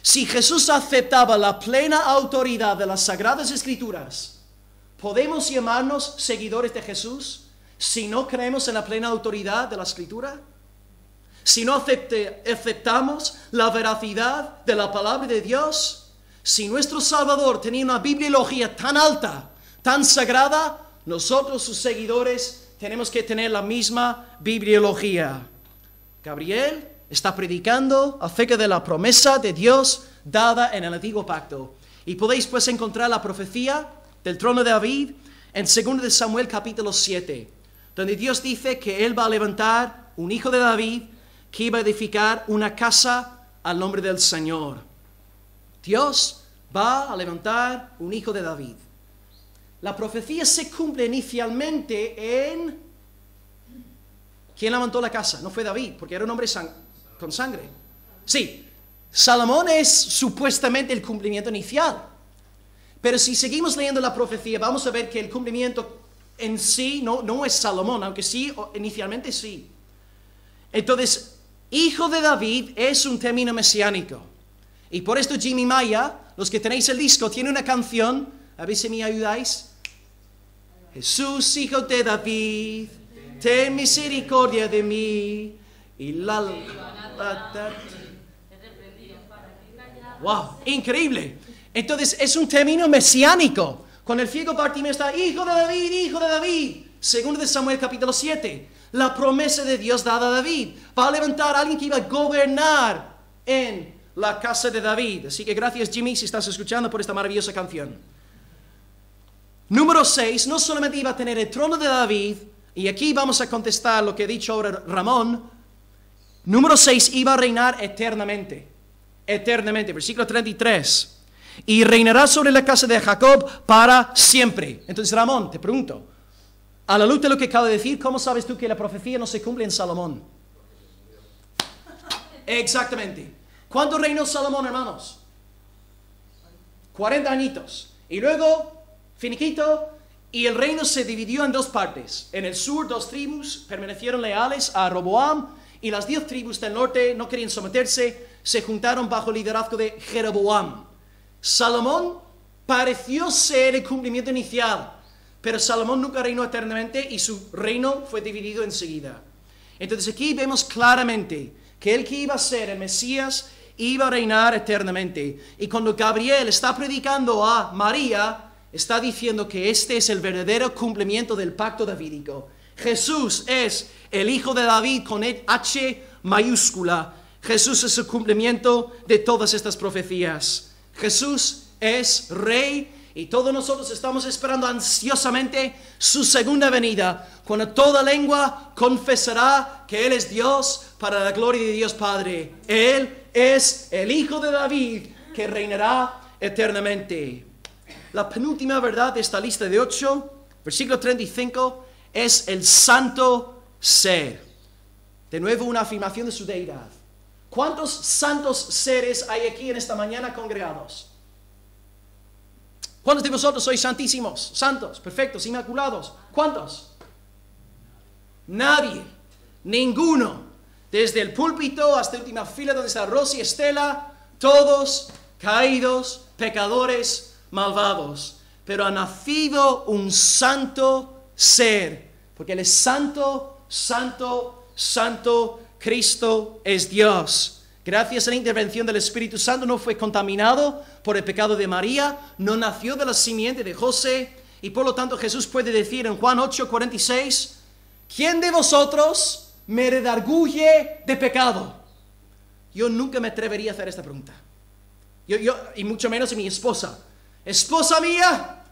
Si Jesús aceptaba la plena autoridad de las Sagradas Escrituras, ¿podemos llamarnos seguidores de Jesús si no creemos en la plena autoridad de la Escritura? Si no aceptamos la veracidad de la palabra de Dios, si nuestro Salvador tenía una bibliología tan alta, tan sagrada, nosotros sus seguidores tenemos que tener la misma bibliología. Gabriel está predicando acerca de la promesa de Dios dada en el Antiguo Pacto. Y podéis pues encontrar la profecía del trono de David en 2 de Samuel capítulo 7, donde Dios dice que Él va a levantar un hijo de David que iba a edificar una casa al nombre del Señor. Dios va a levantar un hijo de David. La profecía se cumple inicialmente en... ¿Quién levantó la casa? No fue David, porque era un hombre con sangre. Sí, Salomón es supuestamente el cumplimiento inicial. Pero si seguimos leyendo la profecía, vamos a ver que el cumplimiento en sí no es Salomón, aunque sí, inicialmente sí. Entonces, hijo de David es un término mesiánico. Y por esto Jimmy Maya, los que tenéis el disco, tiene una canción, a ver si me ayudáis. Jesús, hijo de David, ten misericordia de mí. Y wow, increíble. Entonces es un término mesiánico. Con el ciego Bartimeo está, hijo de David, hijo de David. 2 de Samuel capítulo 7. La promesa de Dios dada a David. Va a levantar a alguien que iba a gobernar en la casa de David. Así que gracias, Jimmy, si estás escuchando, por esta maravillosa canción. Número 6, no solamente iba a tener el trono de David, y aquí vamos a contestar lo que ha dicho ahora Ramón. Número 6, iba a reinar eternamente. Eternamente, versículo 33. Y reinará sobre la casa de Jacob para siempre. Entonces, Ramón, te pregunto, a la luz de lo que acabo de decir, ¿cómo sabes tú que la profecía no se cumple en Salomón? Exactamente. ¿Cuánto reinó Salomón, hermanos? 40 añitos. Y luego, finiquito, y el reino se dividió en dos partes. En el sur, 2 tribus permanecieron leales a Roboam, y las 10 tribus del norte no querían someterse, se juntaron bajo el liderazgo de Jeroboam. Salomón pareció ser el cumplimiento inicial, pero Salomón nunca reinó eternamente y su reino fue dividido enseguida. Entonces aquí vemos claramente que el que iba a ser el Mesías iba a reinar eternamente. Y cuando Gabriel está predicando a María, está diciendo que este es el verdadero cumplimiento del pacto davídico. Jesús es el hijo de David con H mayúscula. Jesús es el cumplimiento de todas estas profecías. Jesús es rey y todos nosotros estamos esperando ansiosamente su segunda venida, cuando toda lengua confesará que Él es Dios para la gloria de Dios Padre. Él es el hijo de David que reinará eternamente. La penúltima verdad de esta lista de 8, versículo 35, es el santo ser. De nuevo una afirmación de su deidad. ¿Cuántos santos seres hay aquí en esta mañana congregados? ¿Cuántos de vosotros sois santísimos, santos, perfectos, inmaculados? ¿Cuántos? Nadie, ninguno. Desde el púlpito hasta la última fila donde está Rosy y Estela, todos caídos, pecadores, malvados. Pero ha nacido un santo ser, porque Él es santo, santo, santo. Cristo es Dios. Gracias a la intervención del Espíritu Santo no fue contaminado por el pecado de María, no nació de la simiente de José, y por lo tanto Jesús puede decir en Juan 8:46, ¿quién de vosotros me redarguye de pecado? Yo nunca me atrevería a hacer esta pregunta. Y mucho menos a mi esposa. Esposa mía,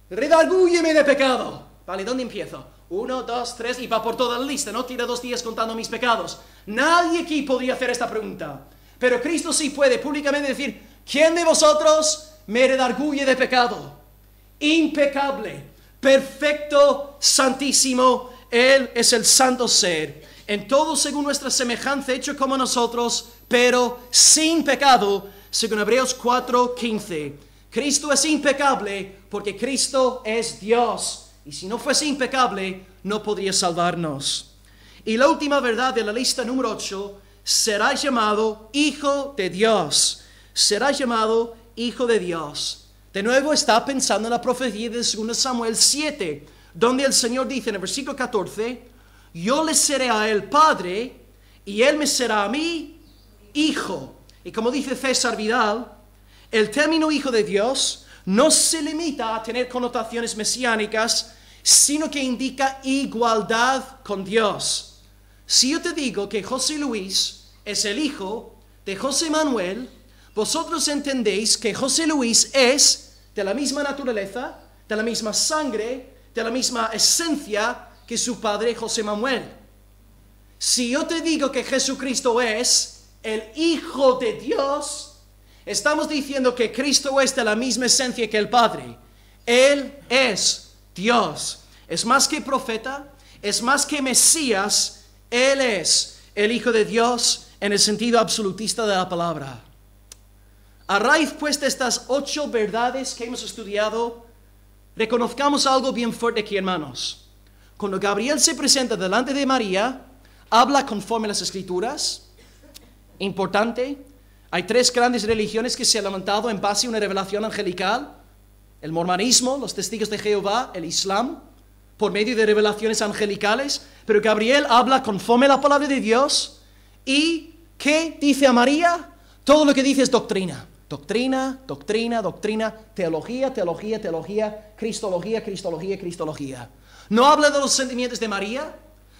redargúyeme de pecado. Vale, ¿dónde empiezo? 1, 2, 3 y va por toda la lista. No tira 2 días contando mis pecados. Nadie aquí podría hacer esta pregunta. Pero Cristo sí puede públicamente decir, ¿quién de vosotros me redarguye de pecado? Impecable, perfecto, santísimo. Él es el santo ser. En todo según nuestra semejanza, hecho como nosotros, pero sin pecado, según Hebreos 4:15. Cristo es impecable porque Cristo es Dios. Y si no fuese impecable, no podría salvarnos. Y la última verdad de la lista número 8, será llamado Hijo de Dios. Será llamado Hijo de Dios. De nuevo está pensando en la profecía de 2 Samuel 7, donde el Señor dice en el versículo 14, yo le seré a él padre, y él me será a mí hijo. Y como dice César Vidal, el término Hijo de Dios no se limita a tener connotaciones mesiánicas, sino que indica igualdad con Dios. Si yo te digo que José Luis es el hijo de José Manuel, vosotros entendéis que José Luis es de la misma naturaleza, de la misma sangre, de la misma esencia que su padre José Manuel. Si yo te digo que Jesucristo es el Hijo de Dios, estamos diciendo que Cristo es de la misma esencia que el Padre. Él es Dios. Es más que profeta, es más que Mesías. Él es el Hijo de Dios en el sentido absolutista de la palabra. A raíz pues de estas 8 verdades que hemos estudiado, reconozcamos algo bien fuerte aquí, hermanos. Cuando Gabriel se presenta delante de María, habla conforme a las Escrituras. Importante. Hay 3 grandes religiones que se han levantado en base a una revelación angelical. El mormonismo, los testigos de Jehová, el Islam, por medio de revelaciones angelicales. Pero Gabriel habla conforme a la palabra de Dios. ¿Y qué dice a María? Todo lo que dice es doctrina. Doctrina, doctrina, doctrina, teología, teología, teología, cristología, cristología, cristología. No habla de los sentimientos de María.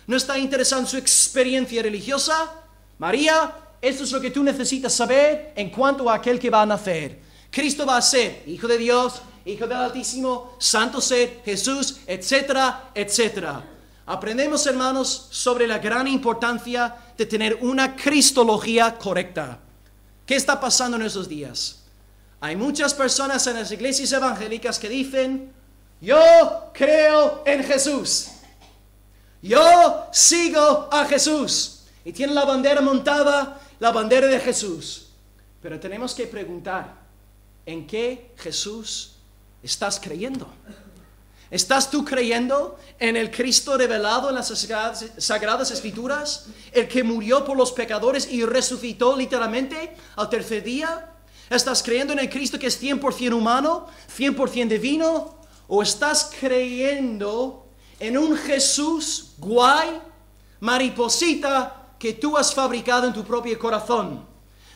No está interesado en su experiencia religiosa. María, esto es lo que tú necesitas saber en cuanto a aquel que va a nacer. Cristo va a ser Hijo de Dios, Hijo del Altísimo, Santo ser, Jesús, etcétera, etcétera. Aprendemos, hermanos, sobre la gran importancia de tener una cristología correcta. ¿Qué está pasando en esos días? Hay muchas personas en las iglesias evangélicas que dicen, yo creo en Jesús. Yo sigo a Jesús. Y tienen la bandera montada, la bandera de Jesús. Pero tenemos que preguntar, ¿en qué Jesús estás creyendo? ¿Estás tú creyendo en el Cristo revelado en las Sagradas Escrituras? ¿El que murió por los pecadores y resucitó literalmente al tercer día? ¿Estás creyendo en el Cristo que es 100% humano, 100% divino? ¿O estás creyendo en un Jesús guay, mariposita, que tú has fabricado en tu propio corazón?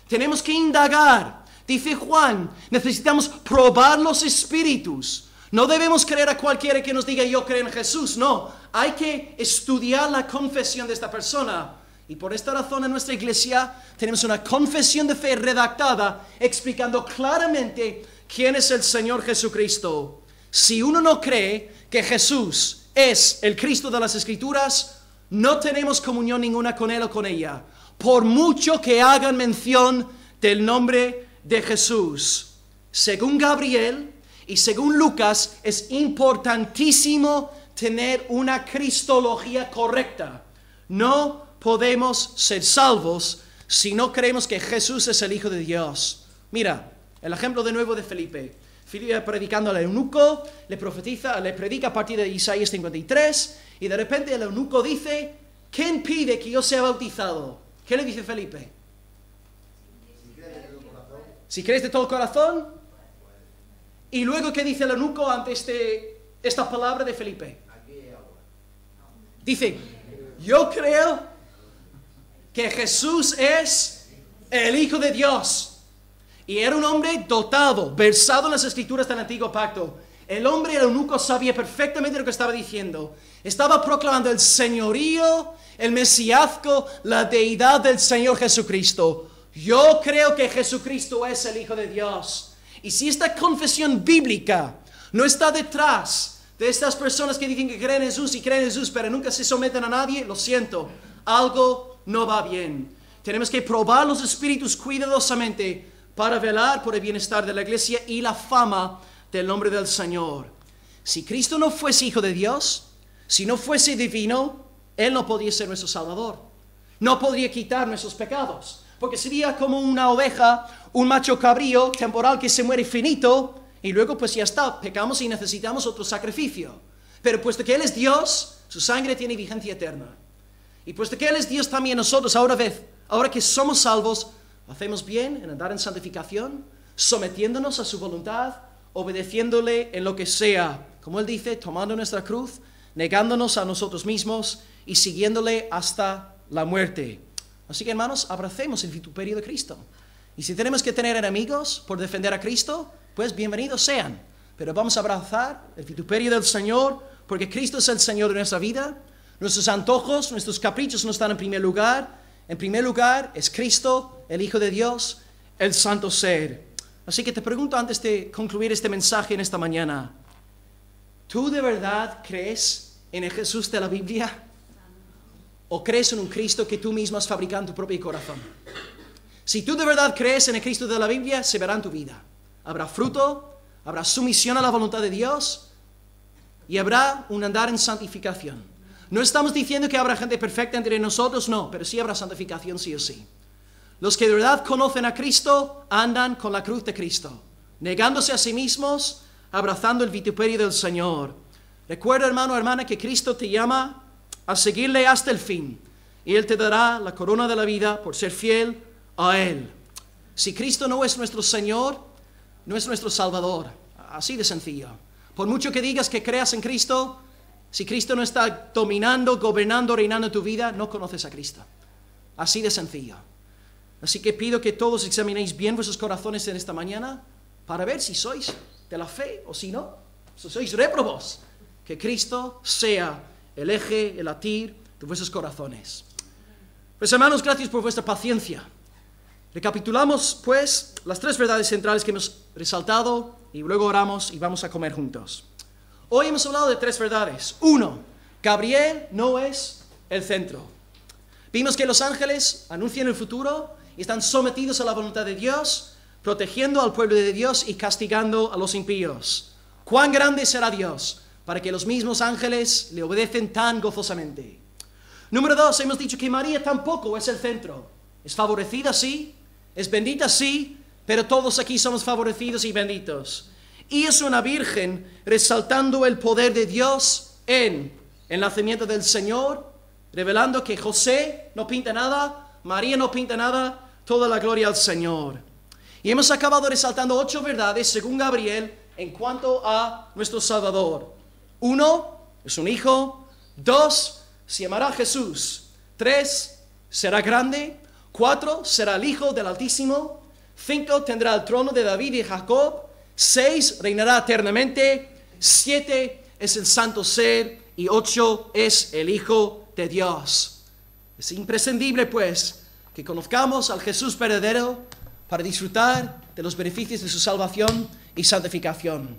Tenemos que indagar. Dice Juan, necesitamos probar los espíritus. No debemos creer a cualquiera que nos diga yo creo en Jesús. No, hay que estudiar la confesión de esta persona. Y por esta razón en nuestra iglesia tenemos una confesión de fe redactada explicando claramente quién es el Señor Jesucristo. Si uno no cree que Jesús es el Cristo de las Escrituras, no tenemos comunión ninguna con Él o con ella, por mucho que hagan mención del nombre de Jesús. Según Gabriel y según Lucas, es importantísimo tener una cristología correcta. No podemos ser salvos si no creemos que Jesús es el Hijo de Dios. Mira, el ejemplo de nuevo de Felipe. Felipe predicando al eunuco, le predica a partir de Isaías 53, y de repente el eunuco dice, ¿quién pide que yo sea bautizado? ¿Qué le dice Felipe? Si crees de todo corazón. Y luego, ¿qué dice el eunuco ante esta palabra de Felipe? Dice, yo creo que Jesús es el Hijo de Dios. Y era un hombre dotado, versado en las Escrituras del Antiguo Pacto. El hombre, el eunuco, sabía perfectamente lo que estaba diciendo. Estaba proclamando el señorío, el mesiazgo, la deidad del Señor Jesucristo. Yo creo que Jesucristo es el Hijo de Dios. Y si esta confesión bíblica no está detrás de estas personas que dicen que creen en Jesús y creen en Jesús, pero nunca se someten a nadie, lo siento, algo no va bien. Tenemos que probar los espíritus cuidadosamente para velar por el bienestar de la iglesia y la fama del nombre del Señor. Si Cristo no fuese Hijo de Dios, si no fuese divino, Él no podría ser nuestro Salvador. No podría quitar nuestros pecados. Porque sería como una oveja, un macho cabrío temporal que se muere finito y luego pues ya está, pecamos y necesitamos otro sacrificio. Pero puesto que Él es Dios, su sangre tiene vigencia eterna. Y puesto que Él es Dios también, nosotros ahora que somos salvos, hacemos bien en andar en santificación, sometiéndonos a su voluntad, obedeciéndole en lo que sea, como Él dice, tomando nuestra cruz, negándonos a nosotros mismos y siguiéndole hasta la muerte. Así que, hermanos, abracemos el vituperio de Cristo. Y si tenemos que tener enemigos por defender a Cristo, pues bienvenidos sean. Pero vamos a abrazar el vituperio del Señor, porque Cristo es el Señor de nuestra vida. Nuestros antojos, nuestros caprichos no están en primer lugar. En primer lugar es Cristo, el Hijo de Dios, el Santo Ser. Así que te pregunto antes de concluir este mensaje en esta mañana, ¿tú de verdad crees en el Jesús de la Biblia? ¿O crees en un Cristo que tú mismo has fabricado en tu propio corazón? Si tú de verdad crees en el Cristo de la Biblia, se verá en tu vida. Habrá fruto, habrá sumisión a la voluntad de Dios y habrá un andar en santificación. No estamos diciendo que habrá gente perfecta entre nosotros, no, pero sí habrá santificación sí o sí. Los que de verdad conocen a Cristo andan con la cruz de Cristo, negándose a sí mismos, abrazando el vituperio del Señor. Recuerda, hermano o hermana, que Cristo te llama a seguirle hasta el fin, y Él te dará la corona de la vida por ser fiel a Él. Si Cristo no es nuestro Señor, no es nuestro Salvador, así de sencillo. Por mucho que digas que creas en Cristo, si Cristo no está dominando, gobernando, reinando tu vida, no conoces a Cristo. Así de sencillo. Así que pido que todos examinéis bien vuestros corazones en esta mañana para ver si sois de la fe o si no, si sois réprobos. Que Cristo sea el eje, el latir de vuestros corazones. Pues hermanos, gracias por vuestra paciencia. Recapitulamos pues las 3 verdades centrales que hemos resaltado y luego oramos y vamos a comer juntos. Hoy hemos hablado de 3 verdades. 1, Gabriel no es el centro. Vimos que los ángeles anuncian el futuro y están sometidos a la voluntad de Dios, protegiendo al pueblo de Dios y castigando a los impíos. ¿Cuán grande será Dios para que los mismos ángeles le obedecen tan gozosamente? Número 2, hemos dicho que María tampoco es el centro. Es favorecida, sí, es bendita, sí, pero todos aquí somos favorecidos y benditos. Y es una virgen resaltando el poder de Dios en el nacimiento del Señor, revelando que José no pinta nada, María no pinta nada, toda la gloria al Señor. Y hemos acabado resaltando 8 verdades según Gabriel en cuanto a nuestro Salvador. 1, es un hijo. 2, se llamará Jesús. 3, será grande. 4, será el Hijo del Altísimo. 5, tendrá el trono de David y Jacob. 6, reinará eternamente. 7, es el Santo Ser. Y 8, es el Hijo de Dios. Es imprescindible, pues, que conozcamos al Jesús verdadero para disfrutar de los beneficios de su salvación y santificación.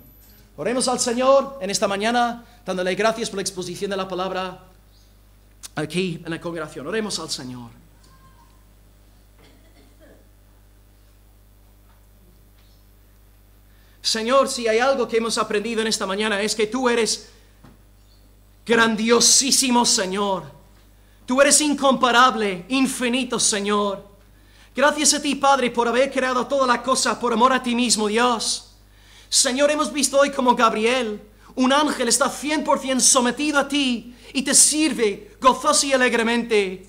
Oremos al Señor en esta mañana, dándole gracias por la exposición de la palabra aquí en la congregación. Oremos al Señor. Señor, si hay algo que hemos aprendido en esta mañana es que tú eres grandiosísimo, Señor. Tú eres incomparable, infinito, Señor. Gracias a ti, Padre, por haber creado toda la cosa por amor a ti mismo, Dios. Señor, hemos visto hoy como Gabriel, un ángel, está 100% sometido a ti y te sirve gozoso y alegremente.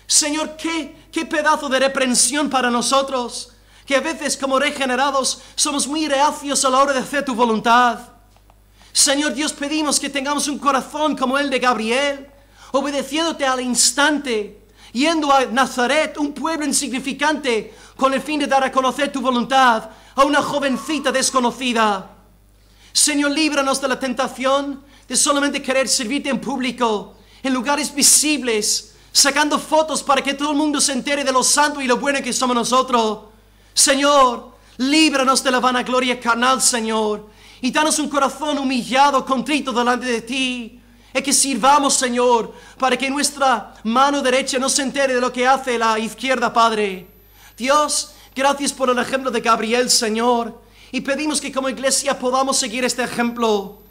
Señor, qué pedazo de reprensión para nosotros, que a veces como regenerados somos muy reacios a la hora de hacer tu voluntad. Señor Dios, pedimos que tengamos un corazón como el de Gabriel, obedeciéndote al instante, yendo a Nazaret, un pueblo insignificante, con el fin de dar a conocer tu voluntad a una jovencita desconocida. Señor, líbranos de la tentación de solamente querer servirte en público, en lugares visibles, sacando fotos para que todo el mundo se entere de lo santo y lo bueno que somos nosotros. Señor, líbranos de la vanagloria carnal, Señor, y danos un corazón humillado, contrito delante de ti. Es que sirvamos, Señor, para que nuestra mano derecha no se entere de lo que hace la izquierda, Padre. Dios, gracias por el ejemplo de Gabriel, Señor, y pedimos que como iglesia podamos seguir este ejemplo.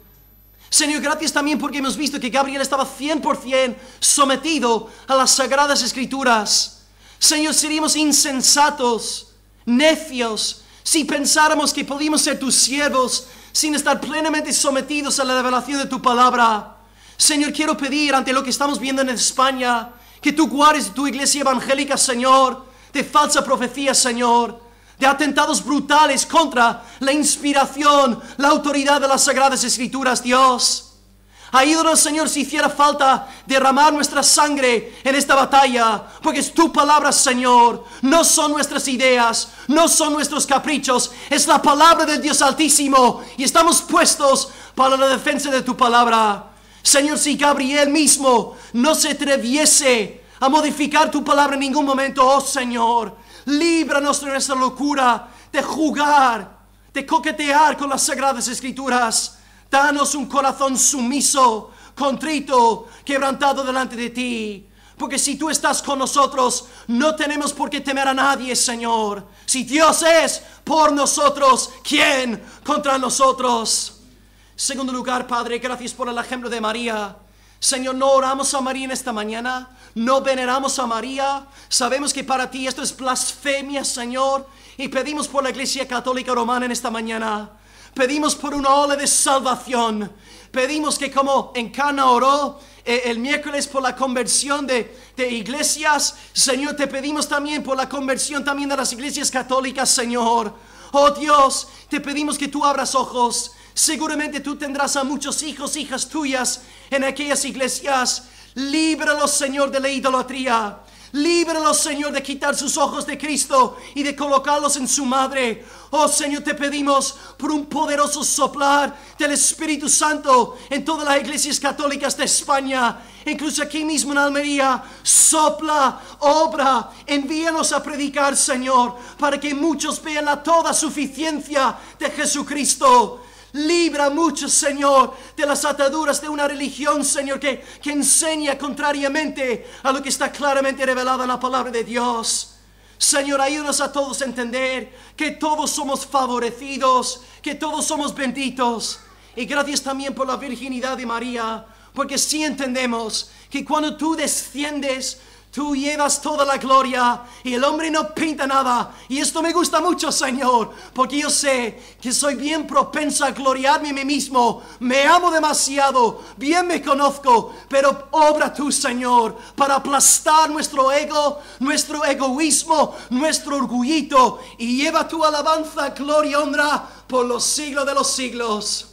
Señor, gracias también porque hemos visto que Gabriel estaba 100% sometido a las Sagradas Escrituras. Señor, seríamos insensatos, necios, si pensáramos que podíamos ser tus siervos sin estar plenamente sometidos a la revelación de tu palabra. Señor, quiero pedir ante lo que estamos viendo en España, que tú guardes tu iglesia evangélica, Señor, de falsa profecía, Señor, de atentados brutales contra la inspiración, la autoridad de las Sagradas Escrituras, Dios. Ayúdanos, Señor, si hiciera falta derramar nuestra sangre en esta batalla, porque es tu palabra, Señor. No son nuestras ideas, no son nuestros caprichos, es la palabra del Dios Altísimo y estamos puestos para la defensa de tu palabra. Señor, si Gabriel mismo no se atreviese a modificar tu palabra en ningún momento, oh Señor, líbranos de nuestra locura, de jugar, de coquetear con las Sagradas Escrituras. Danos un corazón sumiso, contrito, quebrantado delante de ti. Porque si tú estás con nosotros, no tenemos por qué temer a nadie, Señor. Si Dios es por nosotros, ¿quién contra nosotros? Segundo lugar, Padre, gracias por el ejemplo de María. Señor, no oramos a María en esta mañana, no veneramos a María. Sabemos que para ti esto es blasfemia, Señor. Y pedimos por la Iglesia Católica Romana en esta mañana. Pedimos por una ola de salvación. Pedimos que como en Cana oró el miércoles por la conversión de iglesias, Señor, te pedimos también por la conversión también de las iglesias católicas, Señor. Oh Dios, te pedimos que tú abras ojos. Seguramente tú tendrás a muchos hijos, hijas tuyas en aquellas iglesias. Líbralos, Señor, de la idolatría. Líbralos, Señor, de quitar sus ojos de Cristo y de colocarlos en su madre. Oh, Señor, te pedimos por un poderoso soplar del Espíritu Santo en todas las iglesias católicas de España. Incluso aquí mismo en Almería, sopla, obra, envíanos a predicar, Señor, para que muchos vean la toda suficiencia de Jesucristo. Libra mucho, Señor, de las ataduras de una religión, Señor, que enseña contrariamente a lo que está claramente revelado en la palabra de Dios. Señor, ayúdanos a todos a entender que todos somos favorecidos, que todos somos benditos. Y gracias también por la virginidad de María, porque sí entendemos que cuando tú desciendes, tú llevas toda la gloria y el hombre no pinta nada. Y esto me gusta mucho, Señor, porque yo sé que soy bien propenso a gloriarme a mí mismo. Me amo demasiado, bien me conozco, pero obra tú, Señor, para aplastar nuestro ego, nuestro egoísmo, nuestro orgullito. Y lleva tu alabanza, gloria, honra por los siglos de los siglos.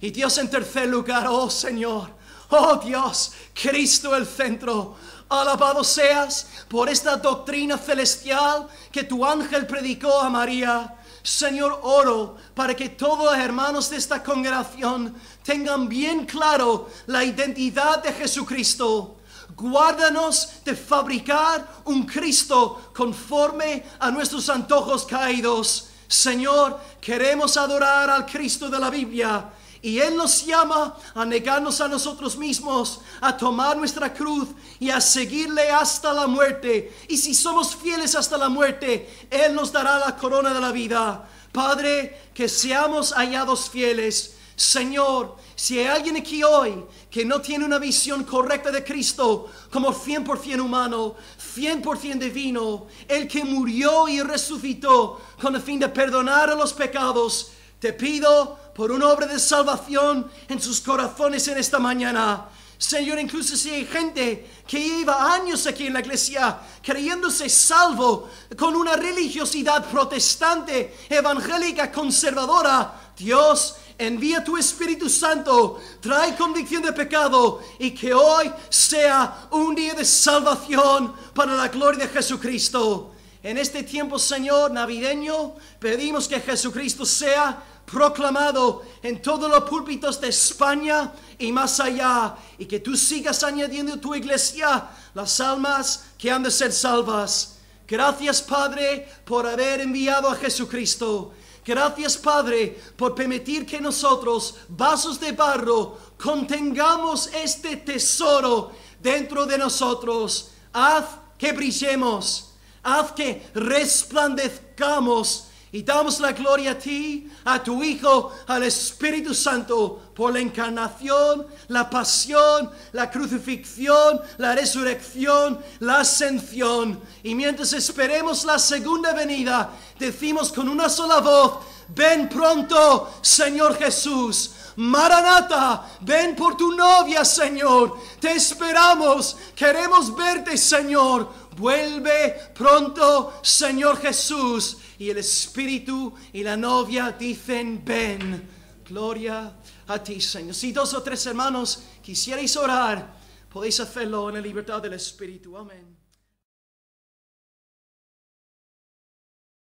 Y Dios, en tercer lugar, oh Señor, oh Dios, Cristo el centro. Alabado seas por esta doctrina celestial que tu ángel predicó a María. Señor, oro para que todos los hermanos de esta congregación tengan bien claro la identidad de Jesucristo. Guárdanos de fabricar un Cristo conforme a nuestros antojos caídos. Señor, queremos adorar al Cristo de la Biblia. Y Él nos llama a negarnos a nosotros mismos, a tomar nuestra cruz y a seguirle hasta la muerte. Y si somos fieles hasta la muerte, Él nos dará la corona de la vida. Padre, que seamos hallados fieles. Señor, si hay alguien aquí hoy que no tiene una visión correcta de Cristo como 100% humano, 100% divino, el que murió y resucitó con el fin de perdonar a los pecados, te pido por una obra de salvación en sus corazones en esta mañana. Señor, incluso si hay gente que lleva años aquí en la iglesia creyéndose salvo con una religiosidad protestante, evangélica, conservadora, Dios, envía tu Espíritu Santo, trae convicción de pecado y que hoy sea un día de salvación para la gloria de Jesucristo. En este tiempo, Señor, navideño, pedimos que Jesucristo sea proclamado en todos los púlpitos de España y más allá, y que tú sigas añadiendo a tu iglesia las almas que han de ser salvas. Gracias, Padre, por haber enviado a Jesucristo. Gracias, Padre, por permitir que nosotros, vasos de barro, contengamos este tesoro dentro de nosotros. Haz que brillemos, haz que resplandezcamos y damos la gloria a ti, a tu Hijo, al Espíritu Santo, por la encarnación, la pasión, la crucifixión, la resurrección, la ascensión. Y mientras esperemos la segunda venida, decimos con una sola voz: ven pronto, Señor Jesús. Maranata, ven por tu novia, Señor. Te esperamos, queremos verte, Señor. Vuelve pronto, Señor Jesús. Y el Espíritu y la novia dicen, ven. Gloria a ti, Señor. Si 2 o 3 hermanos quisierais orar, podéis hacerlo en la libertad del Espíritu. Amén.